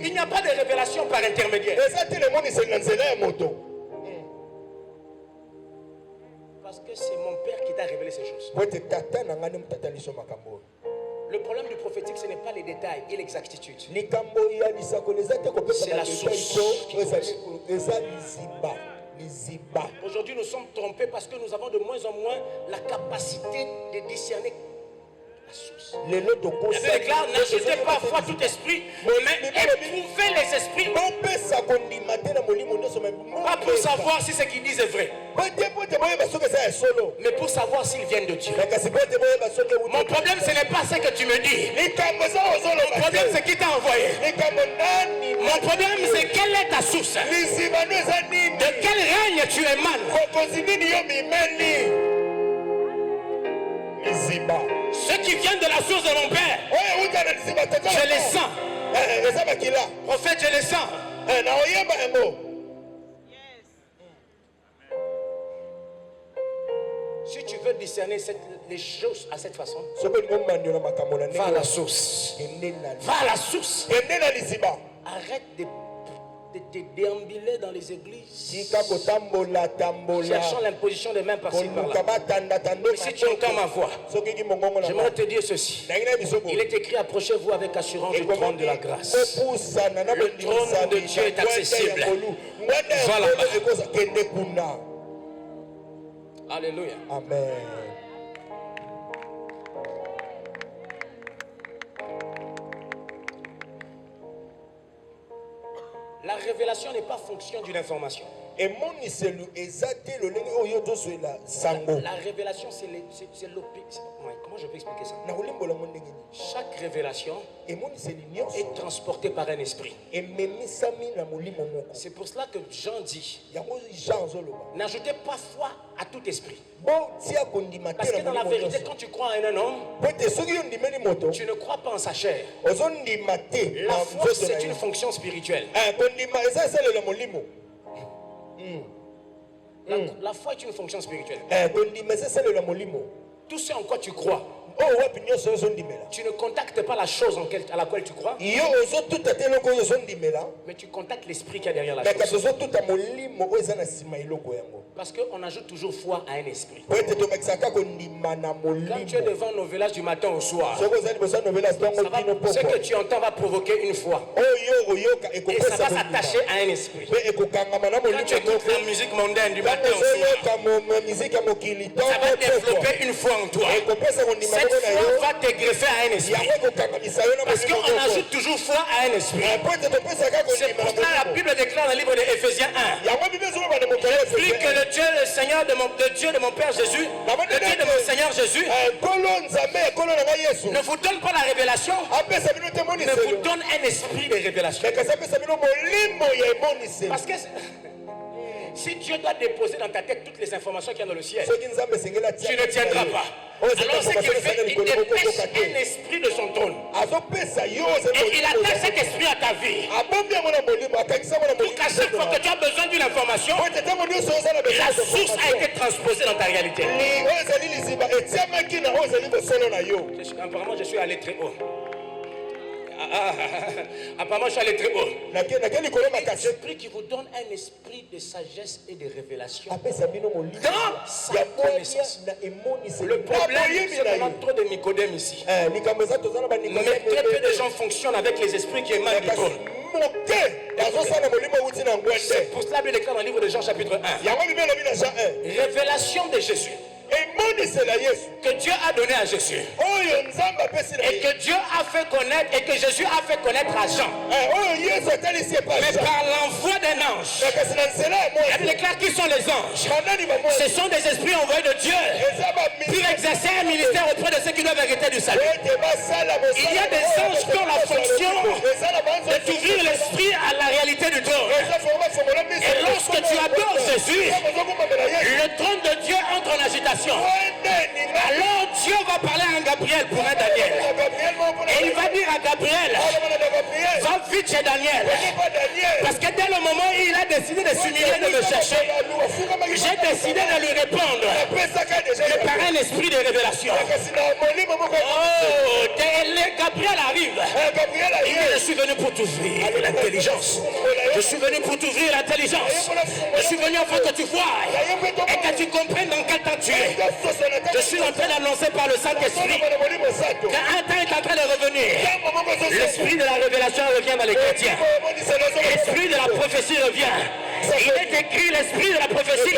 Il n'y a pas de révélation par intermédiaire. Parce que c'est mon Père qui t'a révélé ces choses. Le problème du prophétique, ce n'est pas les détails et l'exactitude. C'est la source. Aujourd'hui, nous sommes trompés parce que nous avons de moins en moins la capacité de discerner la source. La Bible déclare, n'achetez pas foi tout esprit, mais éprouvez les esprits. Pas pour savoir si ce qu'ils disent est vrai, mais pour savoir s'ils viennent de Dieu. Mon problème, ce n'est pas ce que tu me dis. Mon problème, c'est qui t'a envoyé. Mon problème, c'est quelle est ta source. De quel règne tu émanes. Ceux qui viennent de la source de mon Père, je les sens. Prophète, je les sens. concerner les choses à cette façon, va à la source. Va à la source. Arrête de te déambuler dans les églises, cherchant l'imposition des mains par-ci par-là. Mais si tu entends ma voix, j'aimerais te dire ceci. Il est écrit: approchez-vous avec assurance du trône de la grâce. Le trône de Dieu est accessible. Va là-bas. Alléluia. Amen. La révélation n'est pas fonction d'une information. La révélation, c'est l'opinion. Comment je peux expliquer ça? Chaque révélation est transportée par un esprit. C'est pour cela que Jean dit: n'ajoutez pas foi à tout esprit. Parce que dans la vérité, quand tu crois en un homme, tu ne crois pas en sa chair. La foi, c'est une fonction spirituelle. La foi est une fonction spirituelle. Tout ce en quoi tu crois, tu ne contactes pas la chose à laquelle tu crois, mais tu contactes l'esprit qui est derrière la chose. Parce qu'on ajoute toujours foi à un esprit. Quand tu es devant nos villages du matin au soir, ce que tu entends va provoquer une foi. Et ça va s'attacher à un esprit. Quand tu écoutes la musique mondaine du matin au soir, ça va développer une foi en toi. Cette foi va te greffer à un esprit. Parce qu'on ajoute toujours foi à un esprit. C'est pour cela la Bible déclare dans le livre d'Éphésiens 1. Je prie que le Dieu, le Seigneur le Dieu de mon Père Jésus, le Dieu de mon Seigneur Jésus, ne vous donne pas la révélation, mais vous donne un esprit de révélation. Parce que si Dieu doit déposer dans ta tête toutes les informations qu'il y a dans le ciel, tu ne tiendras pas. Alors ce qu'il fait, il dépêche un esprit de son trône. Et il attache cet esprit à ta vie. Pour qu'à chaque fois que tu as besoin d'une information, la source a été transposée dans ta réalité. Apparemment, je suis allé très haut. Apparemment, je suis allé très haut. Je prie qu'il vous donne un esprit de sagesse et de révélation dans sa connaissance. Le problème, c'est qu'on a trop de Nicodème ici. Mais très peu de gens fonctionnent avec les esprits qui émanent du trône. C'est pour cela qu'il déclare dans le livre de Jean chapitre 1. Révélation de Jésus. Que Dieu a donné à Jésus. Et que Dieu a fait connaître, et que Jésus a fait connaître à Jean. Mais par l'envoi d'un ange. Elle déclare qui sont les anges. Ce sont des esprits envoyés de Dieu pour exercer un ministère auprès de ceux qui doivent hériter du salut. Il y a des anges qui ont la fonction de t'ouvrir l'esprit à la réalité du trône. Et lorsque tu adores Jésus, le trône de Dieu entre en agitation. Alors Dieu va parler à Gabriel pour un Daniel. Et il va dire à Gabriel: va vite chez Daniel. Parce que dès le moment où il a décidé de s'humilier, de me chercher, j'ai décidé de lui répondre par un esprit de révélation. Oh, Gabriel arrive. Il dit: je suis venu pour t'ouvrir l'intelligence. Je suis venu pour t'ouvrir l'intelligence. Je suis venu afin que tu vois et que tu comprennes dans quel temps tu es. Je suis en train d'annoncer par le Saint-Esprit qu'un temps est en train de revenir. L'esprit de la révélation revient dans les chrétiens. L'esprit de la prophétie revient. Il est écrit l'esprit de la prophétie.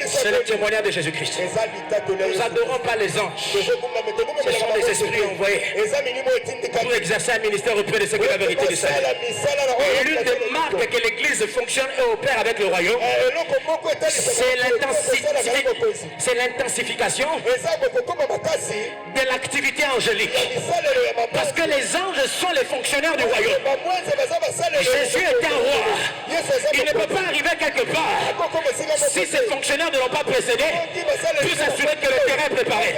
C'est le témoignage de Jésus-Christ. Nous n'adorons pas les anges. Ce sont des esprits envoyés pour exercer un ministère auprès de ceux qui ont la vérité du salut. Et l'une des marques que l'Église fonctionne et opère avec le royaume, c'est l'intensification de l'activité angélique. Parce que les anges sont les fonctionnaires du royaume. Jésus est un roi. Il ne peut pas arriver quelque part si ces fonctionnaires ne l'ont pas précédé pour s'assurer que le terrain est préparé.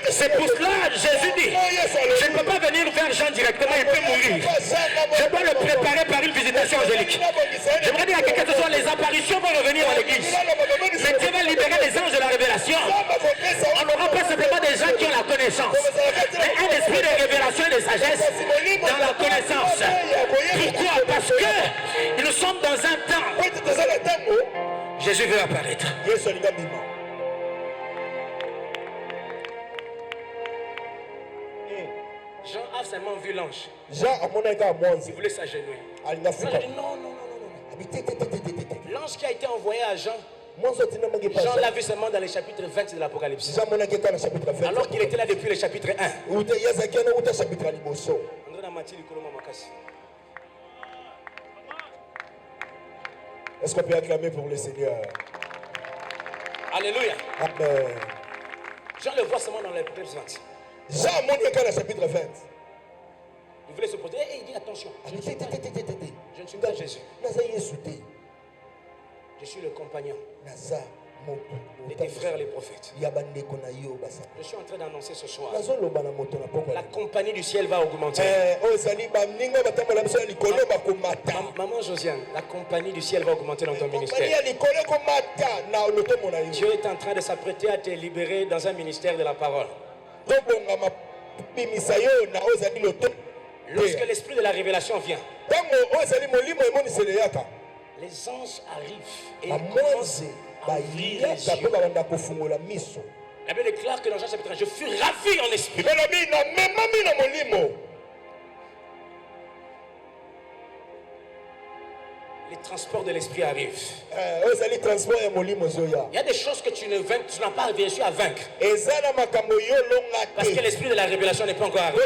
C'est pour cela Jésus dit: je ne peux pas venir vers Jean directement, il peut mourir. Je dois le préparer par une visitation angélique. J'aimerais dire à quelqu'un ce soir: les apparitions vont revenir à l'église, mais Dieu va libérer les anges de la révélation, on n'aura pas simplement des gens qui ont la connaissance, mais un esprit de révélation et de sagesse dans la connaissance. Pourquoi? Parce que nous sommes dans un temps. Jésus veut apparaître. Jean a seulement vu l'ange. Il voulait s'agenouiller. Il a dit non. L'ange qui a été envoyé à Jean, Jean l'a vu seulement dans le chapitre 20 de l'Apocalypse. Alors qu'il était là depuis le chapitre 1. Est-ce qu'on peut acclamer pour le Seigneur? Alléluia. Amen. Jean le voit seulement dans l'Apocalypse 20. Jean montre dans le chapitre 20. Il voulait se poser. Et il dit attention. Je ne suis pas Jésus. Je suis le compagnon de tes frères les prophètes. Je suis en train d'annoncer ce soir. La compagnie du ciel va augmenter. Maman Josiane, la compagnie du ciel va augmenter dans ton ministère. Dieu est en train de s'apprêter à te libérer dans un ministère de la parole. Lorsque l'esprit de la révélation vient, les anges arrivent et commencent à ouvrir les yeux. La Bible déclare que dans Jean chapitre 1, je fus ravi en esprit. Les transports de l'esprit arrivent. Il y a des choses que tu n'as pas réussi à vaincre. Parce que l'esprit de la révélation n'est pas encore arrivé.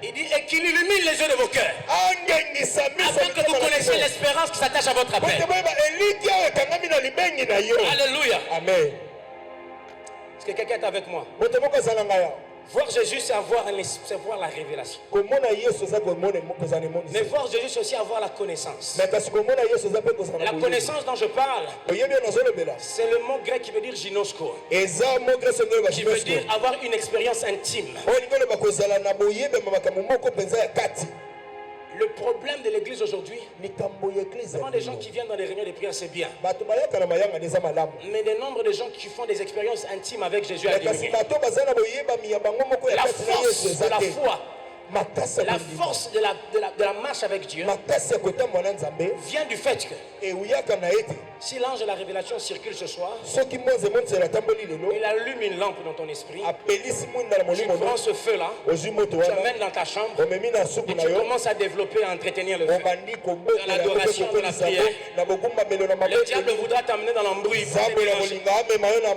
Il dit, et qu'il illumine les yeux de vos cœurs, afin que vous connaissiez l'espérance qui s'attache à votre appel. Alléluia. Amen. Est-ce que quelqu'un est avec moi? Voir Jésus, c'est voir la révélation. Mais voir Jésus, c'est aussi avoir la connaissance. La connaissance dont je parle, c'est le mot grec qui veut dire ginosko, qui veut dire avoir une expérience intime. Le problème de l'église aujourd'hui, c'est des gens qui viennent dans les réunions de prière, c'est bien. Mais le nombre de gens qui font des expériences intimes avec Jésus a diminué. La force de la foi, la force de la marche avec Dieu vient du fait que si l'ange de la révélation circule ce soir, il allume une lampe dans ton esprit. Tu prends ce feu-là, tu l'amènes dans ta chambre et tu commences à développer, à entretenir le feu. Dans l'adoration, dans la prière. Le diable voudra t'amener dans l'embrouille.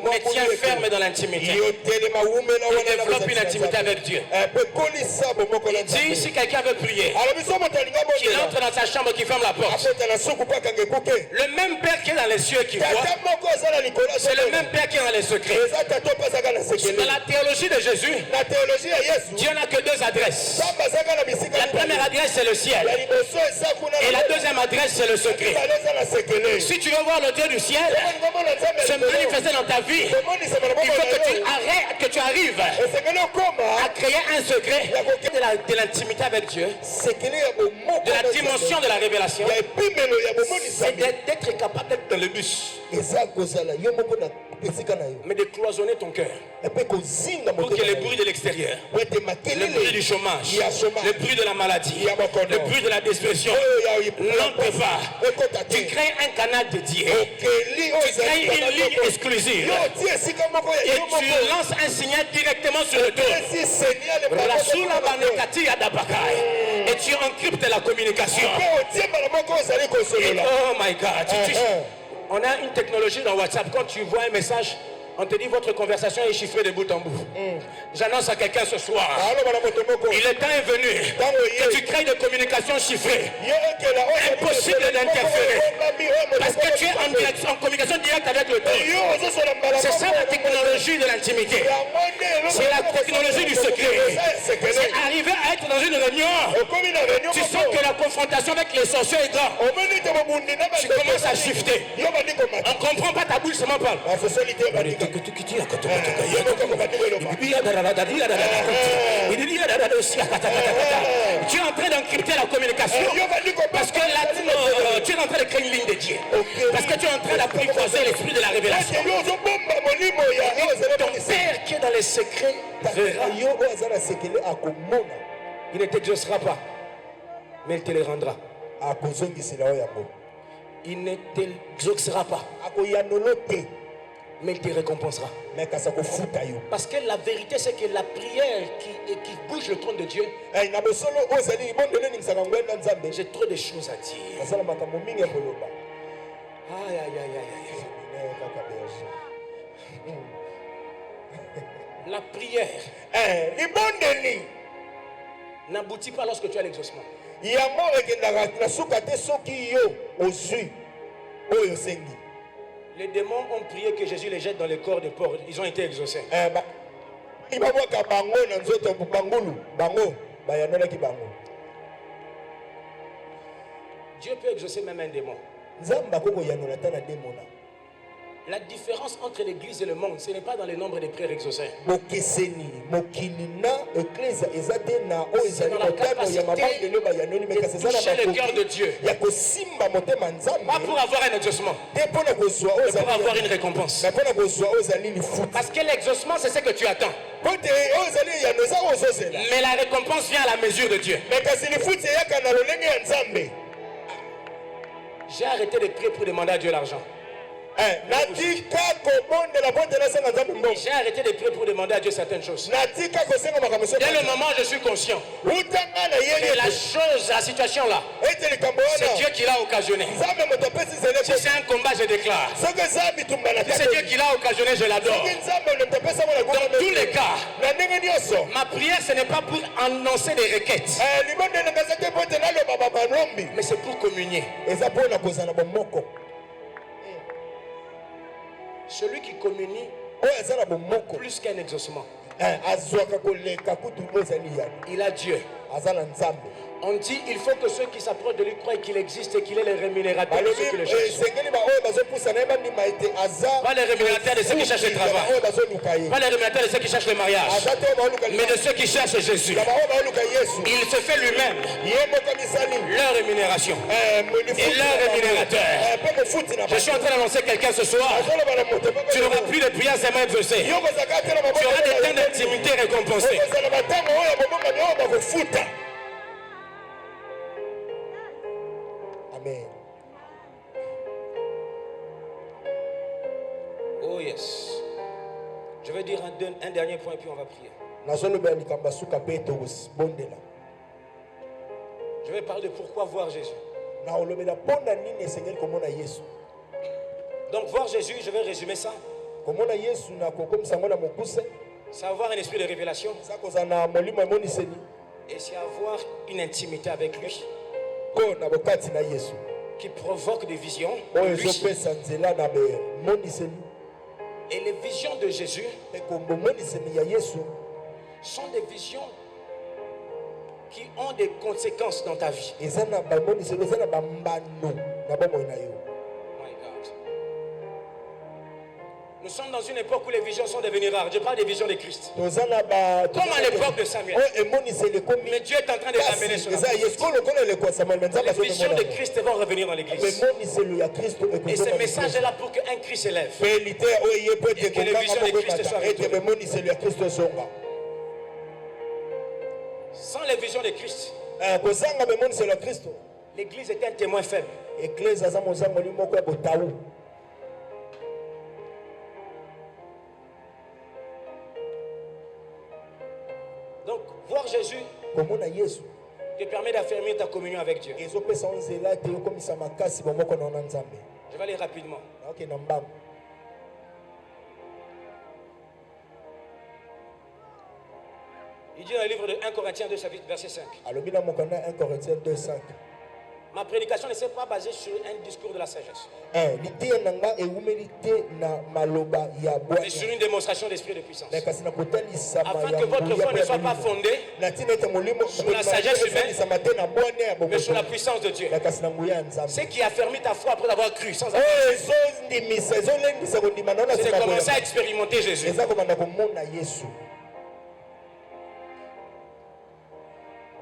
Mais tiens ferme dans l'intimité. Il développe une intimité avec Dieu. Il dit, si quelqu'un veut prier, qu'il entre dans sa chambre, qu'il ferme la porte. Le même Père qui est dans les cieux qui voit, c'est le même Père qui est dans les secrets. Dans la théologie de Jésus, Dieu n'a que deux adresses. La première adresse, c'est le ciel. Et la deuxième adresse, c'est le secret. Si tu veux voir le Dieu du ciel se manifester dans ta vie, il faut que tu arrives à créer un secret de l'intimité avec Dieu, de la dimension de la révélation, c'est d'être capable d'être dans le bus, mais de cloisonner ton cœur pour que le bruit de l'extérieur, le bruit du chômage, le bruit de la maladie, le bruit de la dépression n'entre pas. Tu crées un canal dédié, tu crées une ligne exclusive et tu lances un signal directement sur le dos. Et tu encryptes la communication. Et oh my God, on a une technologie dans WhatsApp. Quand tu vois un message, on te dit votre conversation est chiffrée de bout en bout. J'annonce à quelqu'un ce soir, le temps est venu que tu crées des communications chiffrées. Impossible d'interférer. Parce que tu es en communication directe avec le Dieu. C'est ça la technologie de l'intimité. C'est la technologie du secret. C'est arriver à être dans une réunion. Tu sens que la confrontation avec les sorciers est grande. Tu commences à shifter. On ne comprend pas ta bouche, seulement parle. Tu es en train d'encrypter la communication. Parce que là, tu es en train de créer une ligne de Dieu. Parce que tu es en train d'apprivoiser l'esprit de la révélation. Ton Père qui est dans les secrets verra. Il ne t'exaucera pas, mais il te les rendra. Il ne t'exaucera pas, mais il te récompensera. Parce que la vérité, c'est que la prière qui bouge le trône de Dieu, j'ai trop de choses à dire. Aïe, aïe, aïe, aïe. La prière n'aboutit pas lorsque tu as l'exaucement. Les démons ont prié que Jésus les jette dans les corps de porcs. Ils ont été exaucés. Dieu peut exaucer même un démon. La différence entre l'église et le monde, ce n'est pas dans le nombre de prières exaucées. C'est dans la capacité de toucher le cœur de Dieu. Pas pour avoir un exaucement, mais pour avoir une récompense. Parce que l'exaucement, c'est ce que tu attends. Mais la récompense vient à la mesure de Dieu. J'ai arrêté de prier pour demander à Dieu l'argent. J'ai arrêté de prier pour demander à Dieu certaines choses. Dès le moment où je suis conscient que la chose, la situation là, c'est Dieu qui l'a occasionné. Si c'est un combat, je déclare. Si c'est Dieu qui l'a occasionné, je l'adore. Dans tous les cas, ma prière, ce n'est pas pour annoncer des requêtes, mais c'est pour communier. Celui qui communie plus qu'un exaucement, il a Dieu. On dit il faut que ceux qui s'approchent de lui croient qu'il existe et qu'il est le rémunérateur de ceux qui le cherchent. Pas le rémunérateur de ceux qui cherchent le travail, pas le rémunérateur de ceux qui cherchent le mariage, mais de ceux qui cherchent Jésus. Il se fait lui-même leur rémunération et leur rémunérateur. Je suis en train d'annoncer quelqu'un ce soir. Tu n'auras plus de prières seulement exaucées. Tu auras des temps d'intimité récompensés. Amen. Oh yes. Je vais dire un dernier point puis on va prier. Je vais parler de pourquoi voir Jésus. Donc voir Jésus, je vais résumer ça. C'est avoir un esprit de révélation. Et c'est avoir une intimité avec lui. Qui provoque des visions. Et les visions de Jésus sont des visions qui ont des conséquences dans ta vie. My God. Nous sommes dans une époque où les visions sont devenues rares. Je parle des visions de Christ. Comme à l'époque de Samuel. Mais Dieu est en train de ramener cela. Les visions de Christ vont revenir dans l'église. Et ce message est là pour qu'un Christ s'élève. Et que les visions de Christ soient retournées. Sans les visions de Christ, l'église est un témoin faible. Donc, voir Jésus te permet d'affermir ta communion avec Dieu. Je vais aller rapidement. Il dit dans le livre de 1 Corinthiens 2, verset 5. Ma prédication ne s'est pas basée sur un discours de la sagesse, mais sur une démonstration d'esprit de puissance. Afin que votre foi ne soit pas fondée sur la sagesse humaine, mais sur la puissance de Dieu. Ce qui a fermé ta foi après avoir cru sans avoir c'est de commencer à expérimenter Jésus.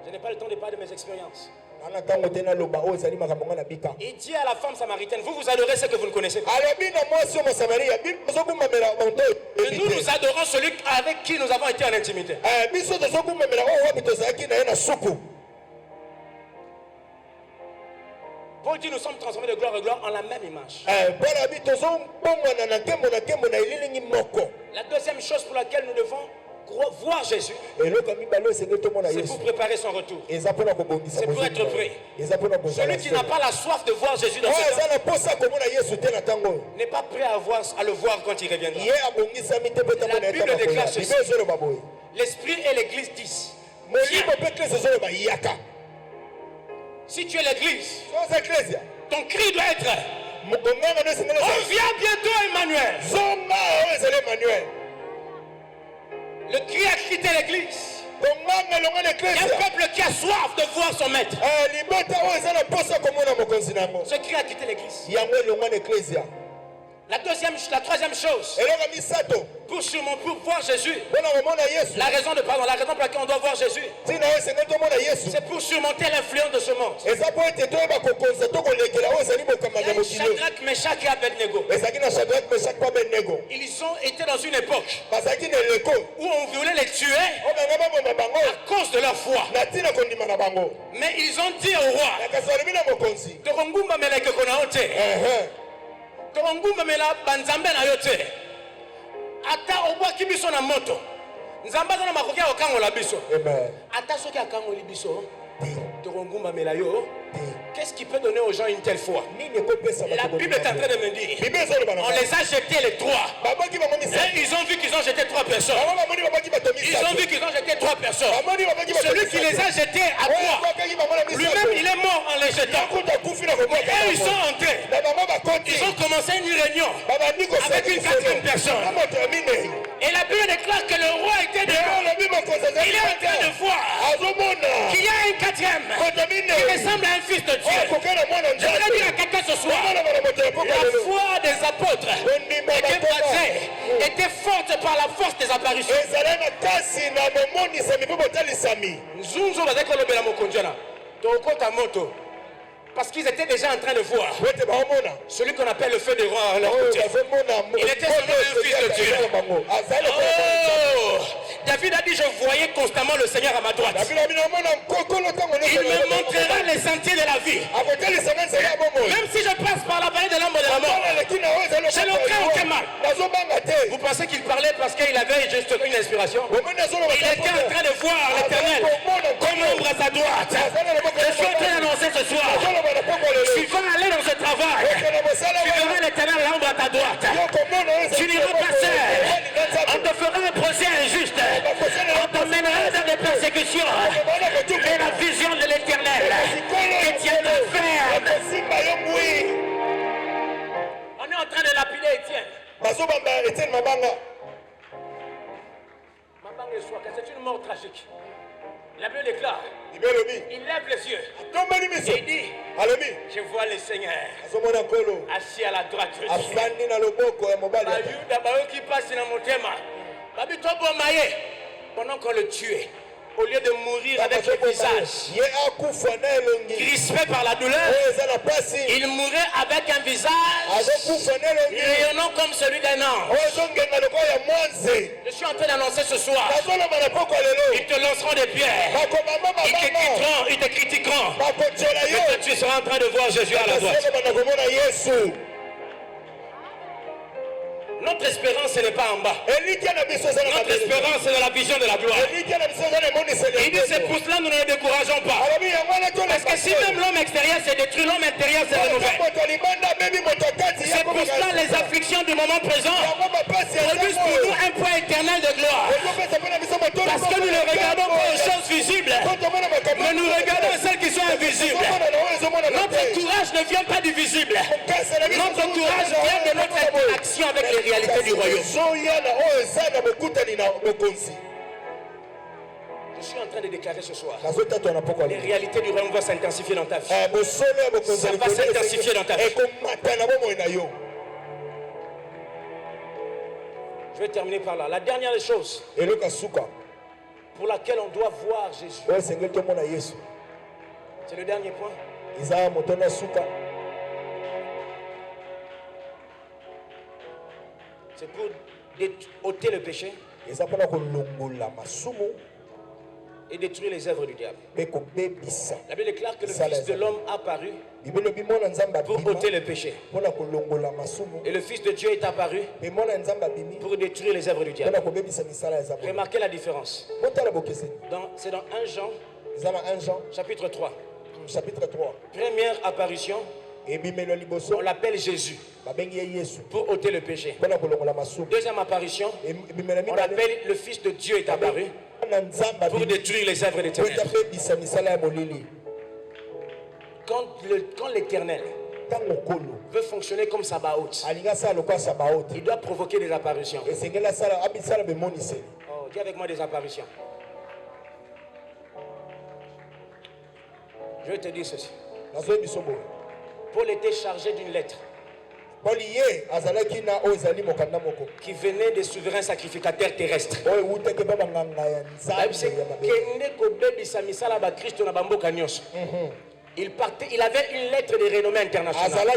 Je n'ai pas le temps de parler de mes expériences. Il dit à la femme samaritaine, vous adorez ce que vous ne connaissez pas. Et nous adorons celui avec qui nous avons été en intimité. Paul dit nous sommes transformés de gloire en gloire en la même image. La deuxième chose pour laquelle nous devons voir Jésus, c'est pour préparer son retour. C'est pour être prêt. Celui qui n'a pas la soif de voir Jésus dans ce temps n'est pas prêt à le voir quand il reviendra. La Bible déclare ceci. L'Esprit et l'Église disent, si tu es l'Église, ton cri doit être, on vient bientôt Emmanuel. Le cri a quitté l'église. Il y a un peuple qui a soif de voir son maître. Ce cri a quitté l'église. La troisième chose, pour voir Jésus, la raison pour laquelle on doit voir Jésus, c'est pour surmonter l'influence de ce monde. Shadrach, Meshach et Abednego, ils ont été dans une époque où on voulait les tuer à cause de leur foi. Mais ils ont dit au roi, Torongumba meleke konaote. Torongumba mela banzambe na yote. Ata obwaki biso na moto. Nzamba na makoki okangola biso. Ata soki akangoli biso. Torongumba mela yo. Qu'est-ce qui peut donner aux gens une telle foi? La Bible est en train de me dire, on les a jetés les trois. Ils ont vu qu'ils ont jeté trois personnes. Ils ont vu qu'ils ont jeté trois personnes. Celui qui les a jetés à trois, lui-même il est mort en les jetant. Et ils sont entrés. Ils ont commencé une réunion avec une quatrième personne. Et la Bible déclare que le roi était dehors. Il est en train de voir qu'il y a un quatrième qui ressemble à un fils de Dieu. Je voudrais dire à quelqu'un ce soir, la foi des apôtres était forte par la force des apparitions. Parce qu'ils étaient déjà en train de voir celui qu'on appelle le feu des rois à leur côté. Il était seulement un fils de Dieu. Oh, David a dit, je voyais constamment le Seigneur à ma droite. Il me montrera les sentiers de la vie. Même si je passe par la vallée de l'ombre de la mort, je ne crains aucun mal. Vous pensez qu'il parlait parce qu'il avait juste une inspiration? Il était en train de voir l'Éternel comme ombre à sa droite. Je suis en train d'annoncer ce soir, tu vas aller dans ce travail, tu verras l'Éternel à l'ombre à ta droite. Tu n'iras pas seul. On te fera un procès injuste. On t'emmènera dans des persécutions. Mais la vision de l'Éternel te tiendra ferme. On est en train de lapider Étienne. Mabanga et Soaka, c'est une mort tragique. La Bible déclare, il lève les yeux et il dit, je vois le Seigneur assis à la droite de Dieu. Qui passe dans mon thème, pendant qu'on le tuait, au lieu de mourir avec le visage crispé par la douleur, il mourait avec un visage rayonnant comme celui d'un ange. Je suis en train d'annoncer ce soir, ils te lanceront des pierres, ils te critiqueront, mais tu seras en train de voir Jésus à la droite. Notre espérance, ce n'est pas en bas. Notre espérance, c'est dans la vision de la gloire. Il dit, c'est pour cela que nous ne décourageons pas. Parce que si même l'homme extérieur s'est détruit, l'homme intérieur se renouvelle. C'est pour cela les afflictions du moment présent produisent pour nous un poids éternel de gloire. Parce que nous ne regardons pas aux choses visibles, mais nous regardons celles qui sont invisibles. Notre courage ne vient pas du visible. Notre courage vient de notre interaction avec les réalités du royaume. Je suis en train de déclarer ce soir, les réalités du royaume vont s'intensifier dans ta vie. Ça va s'intensifier dans ta vie. Je vais terminer par là. La dernière chose, pour laquelle on doit voir Jésus. C'est le dernier point. C'est pour ôter le péché et détruire les œuvres du diable. La Bible déclare que le Fils de l'homme a apparu pour ôter le péché. Et le Fils de Dieu est apparu pour détruire les œuvres du diable. Remarquez la différence. C'est dans 1 Jean, chapitre 3. Première apparition, on l'appelle Jésus pour ôter le péché. Deuxième apparition, on l'appelle le Fils de Dieu est apparu pour détruire les œuvres des ténèbres. Quand l'Éternel veut fonctionner comme Sabaoth, il doit provoquer des apparitions. Oh, dis avec moi des apparitions. Je vais te dire ceci. Paul était chargé d'une lettre qui venait des souverains sacrificateurs terrestres. Il partait, il avait une lettre de renommée internationale.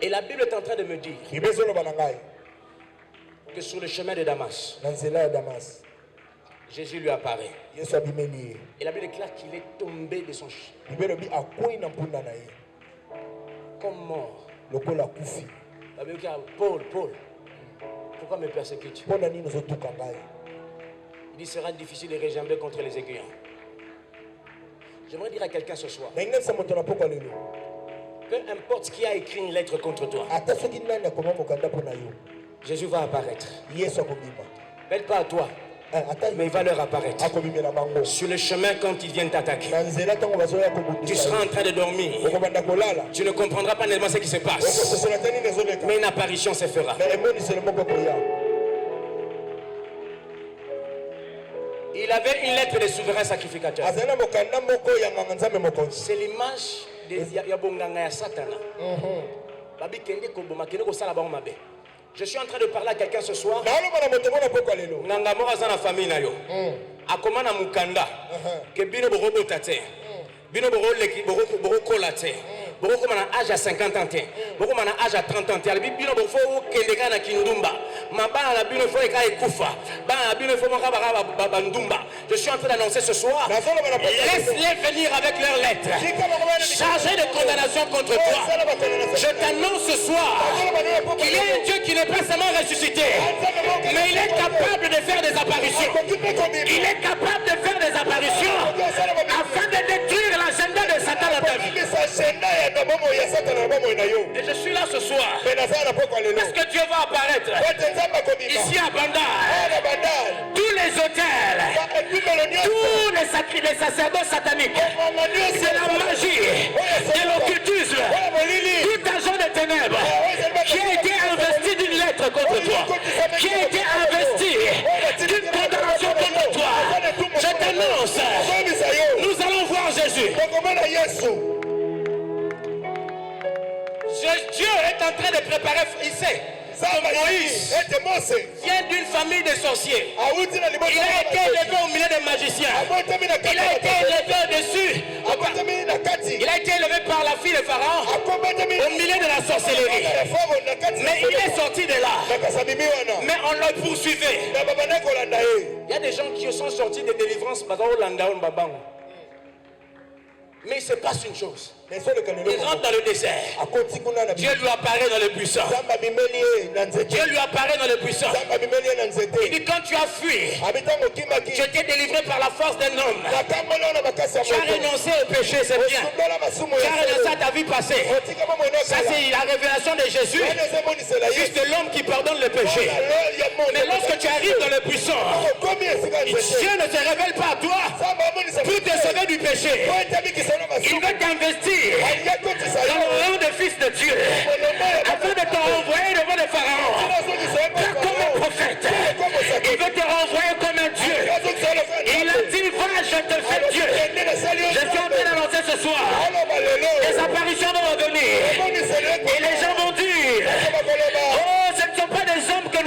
Et la Bible est en train de me dire que sur le chemin de Damas, Jésus lui apparaît. Et la Bible déclare qu'il est tombé de son chemin comme mort. La Bible dit, Paul, pourquoi me persécutes-tu? Il sera difficile de réjamber contre les aiguillons. J'aimerais dire à quelqu'un ce soir, peu importe qui a écrit une lettre contre toi, Jésus va apparaître. Peut-être pas à toi, mais il va leur apparaître. Sur le chemin quand ils viennent t'attaquer, tu seras en train de dormir. Tu ne comprendras pas nécessairement ce qui se passe, mais une apparition se fera. Il avait une lettre des souverains sacrificateurs. C'est l'image de Yabonganga ya Satana. Je suis en train de parler à quelqu'un ce soir. Nanga moko aza na famille na yo. Akoma na mukanda. Ke bino borobota te. Bino boroleki borokola te. Borokoma na âge à 50 ans te. Borokoma na âge à 30 ans te. Albi bino bofo kendeka na kindumba. Mabana la bino fo eka ekufa. Bana la bino fo moka ba bandumba. Je suis en train d'annoncer ce soir. Laisse-les venir avec leurs lettres. Chargés de condamnation contre toi. Je t'annonce ce soir qu'il y a un Dieu qui n'est pas seulement ressuscité, mais il est capable de faire des apparitions. Il est capable de faire des apparitions afin de détruire l'agenda de Satan dans ta vie. Et je suis là ce soir parce que Dieu va apparaître ici à Bandar. Tous les hôtels, tous les sacerdotes sataniques, c'est la magie, de l'occultisme, tout agent de ténèbres qui a été investi d'une lettre contre toi, qui a été investi d'une condamnation contre toi. Je t'annonce, nous allons voir Jésus. Dieu est en train de préparer, il sait. Moïse vient d'une famille de sorciers. Il a été élevé au milieu des magiciens. Il a été élevé au-dessus. Il a été élevé par la fille de Pharaon au milieu de la sorcellerie. Mais il est sorti de là. Mais on le poursuivait. Il y a des gens qui sont sortis de délivrance. Mais il se passe une chose. Il rentre dans le désert. Dieu lui apparaît dans le buisson. Dieu lui apparaît dans le buisson. Il dit quand tu as fui, tu étais délivré par la force d'un homme. Tu as renoncé au péché, c'est bien. Tu as renoncé à ta vie passée. Ça c'est la révélation de Jésus, fils de l'homme qui pardonne le péché. Mais lorsque tu arrives dans le buisson, Dieu ne se révèle pas à toi pour te sauver du péché. Il veut t'investir dans le rang de fils de Dieu afin de te renvoyer devant le Pharaon, pas comme un prophète. Il veut te renvoyer comme un Dieu. Il a dit va, je te fais Dieu. Je suis en train d'annoncer ce soir, les apparitions vont revenir et les gens vont dire oh, ce ne sont pas des hommes que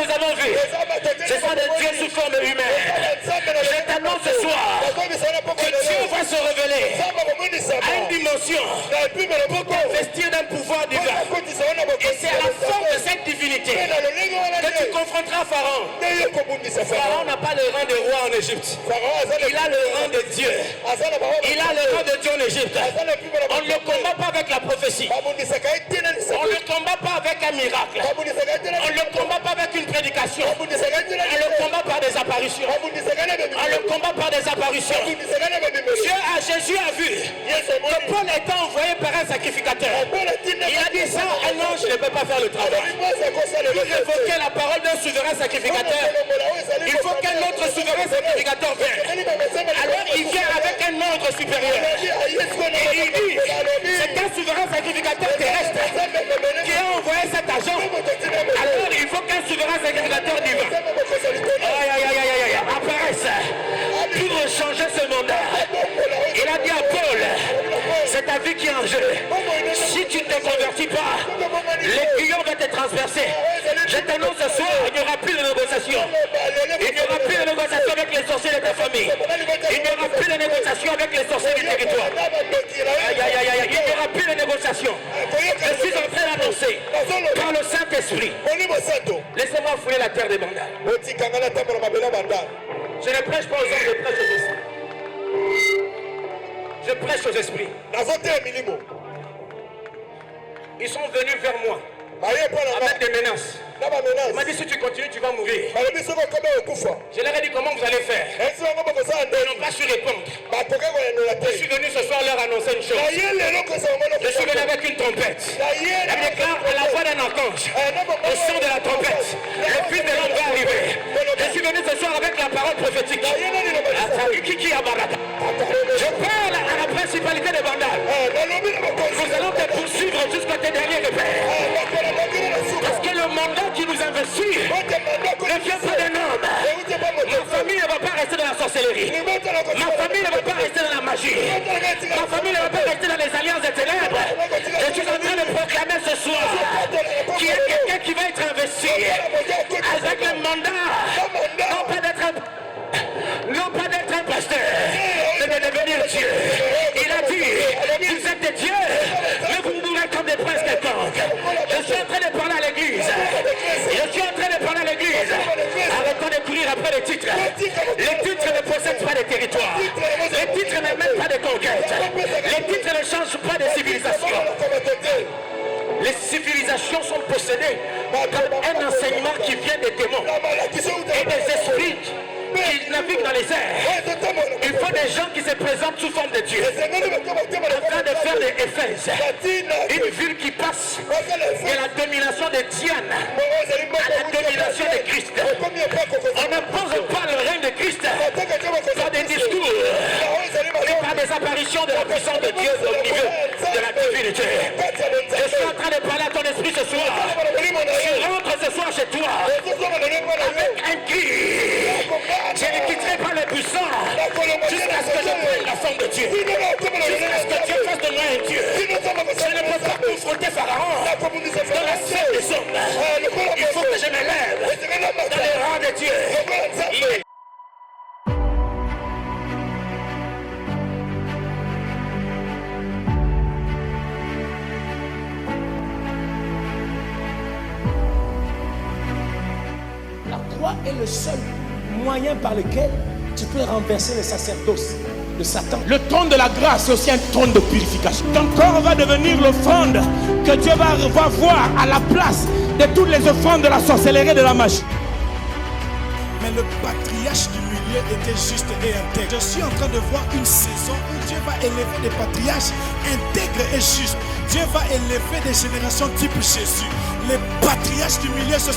se révéler à une dimension pour t'investir d'un pouvoir divin. Et c'est à la forme de cette divinité que tu confronteras Pharaon. Pharaon n'a pas le rang de roi en Égypte. Il a le rang de Dieu. Il a le rang de Dieu en Égypte. On ne le combat pas avec la prophétie. On ne le combat pas avec un miracle. On ne le combat pas avec une prédication. On le combat par des apparitions. On le combat par des apparitions. Jésus a vu que Paul était envoyé par un sacrificateur. Il a dit ça, un ange ne peut pas faire le travail. Pour évoquer la parole d'un souverain sacrificateur, il faut qu'un autre souverain sacrificateur vienne. Alors il vient avec un ordre supérieur. Et il dit, c'est un souverain sacrificateur terrestre qui a envoyé cet agent. Alors il faut qu'un souverain sacrificateur divin apparaisse pour changer ce monde. Il a dit à Paul, c'est ta vie qui est en jeu. Si tu ne te convertis pas, l'aiguillon va te transpercer. Je t'annonce ce soir, il n'y aura plus de négociation. Il n'y aura plus de négociation avec les sorciers de ta famille. Il n'y aura plus de négociation avec les sorciers du territoire. Il n'y aura plus de négociation. Je suis en train d'annoncer par le Saint-Esprit. Laissez-moi fouiller la terre des Bandal. Je ne prêche pas aux hommes, je prêche aux esprits. Je prêche aux esprits. Ils sont venus vers moi avec des menaces. Il m'a dit si tu continues tu vas mourir. Je leur ai dit comment vous allez faire. Ils n'ont pas su répondre. Je suis venu ce soir leur annoncer une chose. Je suis venu avec une trompette. Elle déclare à la voix d'un archange, au son de la trompette, le fils de l'homme va arriver. Je suis venu ce soir avec la parole prophétique. Je parle à la principalité des Bandal. Nous allons te poursuivre jusqu'à tes derniers repères. Parce que le mandat qui nous investit ne vient pas d'un homme. Ma famille ne va pas rester dans la sorcellerie. Ma famille ne va pas rester dans la magie. Ma famille ne va pas rester dans les alliances des ténèbres. Je suis en train de proclamer ce soir qu'il y a quelqu'un qui va être investi avec le mandat, non pas d'être un pasteur, mais de devenir Dieu. Il a dit, vous êtes des dieux, mais vous mourrez comme des princes quelconques. Je suis en train de parler à l'église. Je suis en train de parler à l'église. Arrêtons de courir après les titres. Les titres ne possèdent pas de territoire. Les titres ne mènent pas de conquête. Les titres ne changent pas de civilisation. Les civilisations sont possédées par un enseignement qui vient des démons et des esprits qui naviguent dans les airs. Il faut des gens qui se présentent sous forme de Dieu afin de faire des Éphèses, une ville qui passe de la domination de Diane à la domination de Christ. On n'impose pas le règne de Christ par des discours et par des apparitions de la puissance de Dieu au niveau de la divinité. Je suis en train de parler à ton esprit ce soir. Tu rentres ce soir chez toi avec un cri. Je ne quitterai pas les puissants jusqu'à ce que je prenne la forme de Dieu. Jusqu'à ce que Dieu fasse de moi un Dieu. Je ne peux pas confronter Pharaon dans la scène des hommes. Il faut que je me lève dans les rangs de Dieu. La croix est le seul moyen par lequel tu peux renverser le sacerdoce de Satan. Le trône de la grâce est aussi un trône de purification. Ton corps va devenir l'offrande que Dieu va voir à la place de toutes les offrandes de la sorcellerie et de la magie. Mais le patriarche du milieu était juste et intègre. Je suis en train de voir une saison où Dieu va élever des patriarches intègres et justes. Dieu va élever des générations type Jésus. Les patriarches du milieu, ce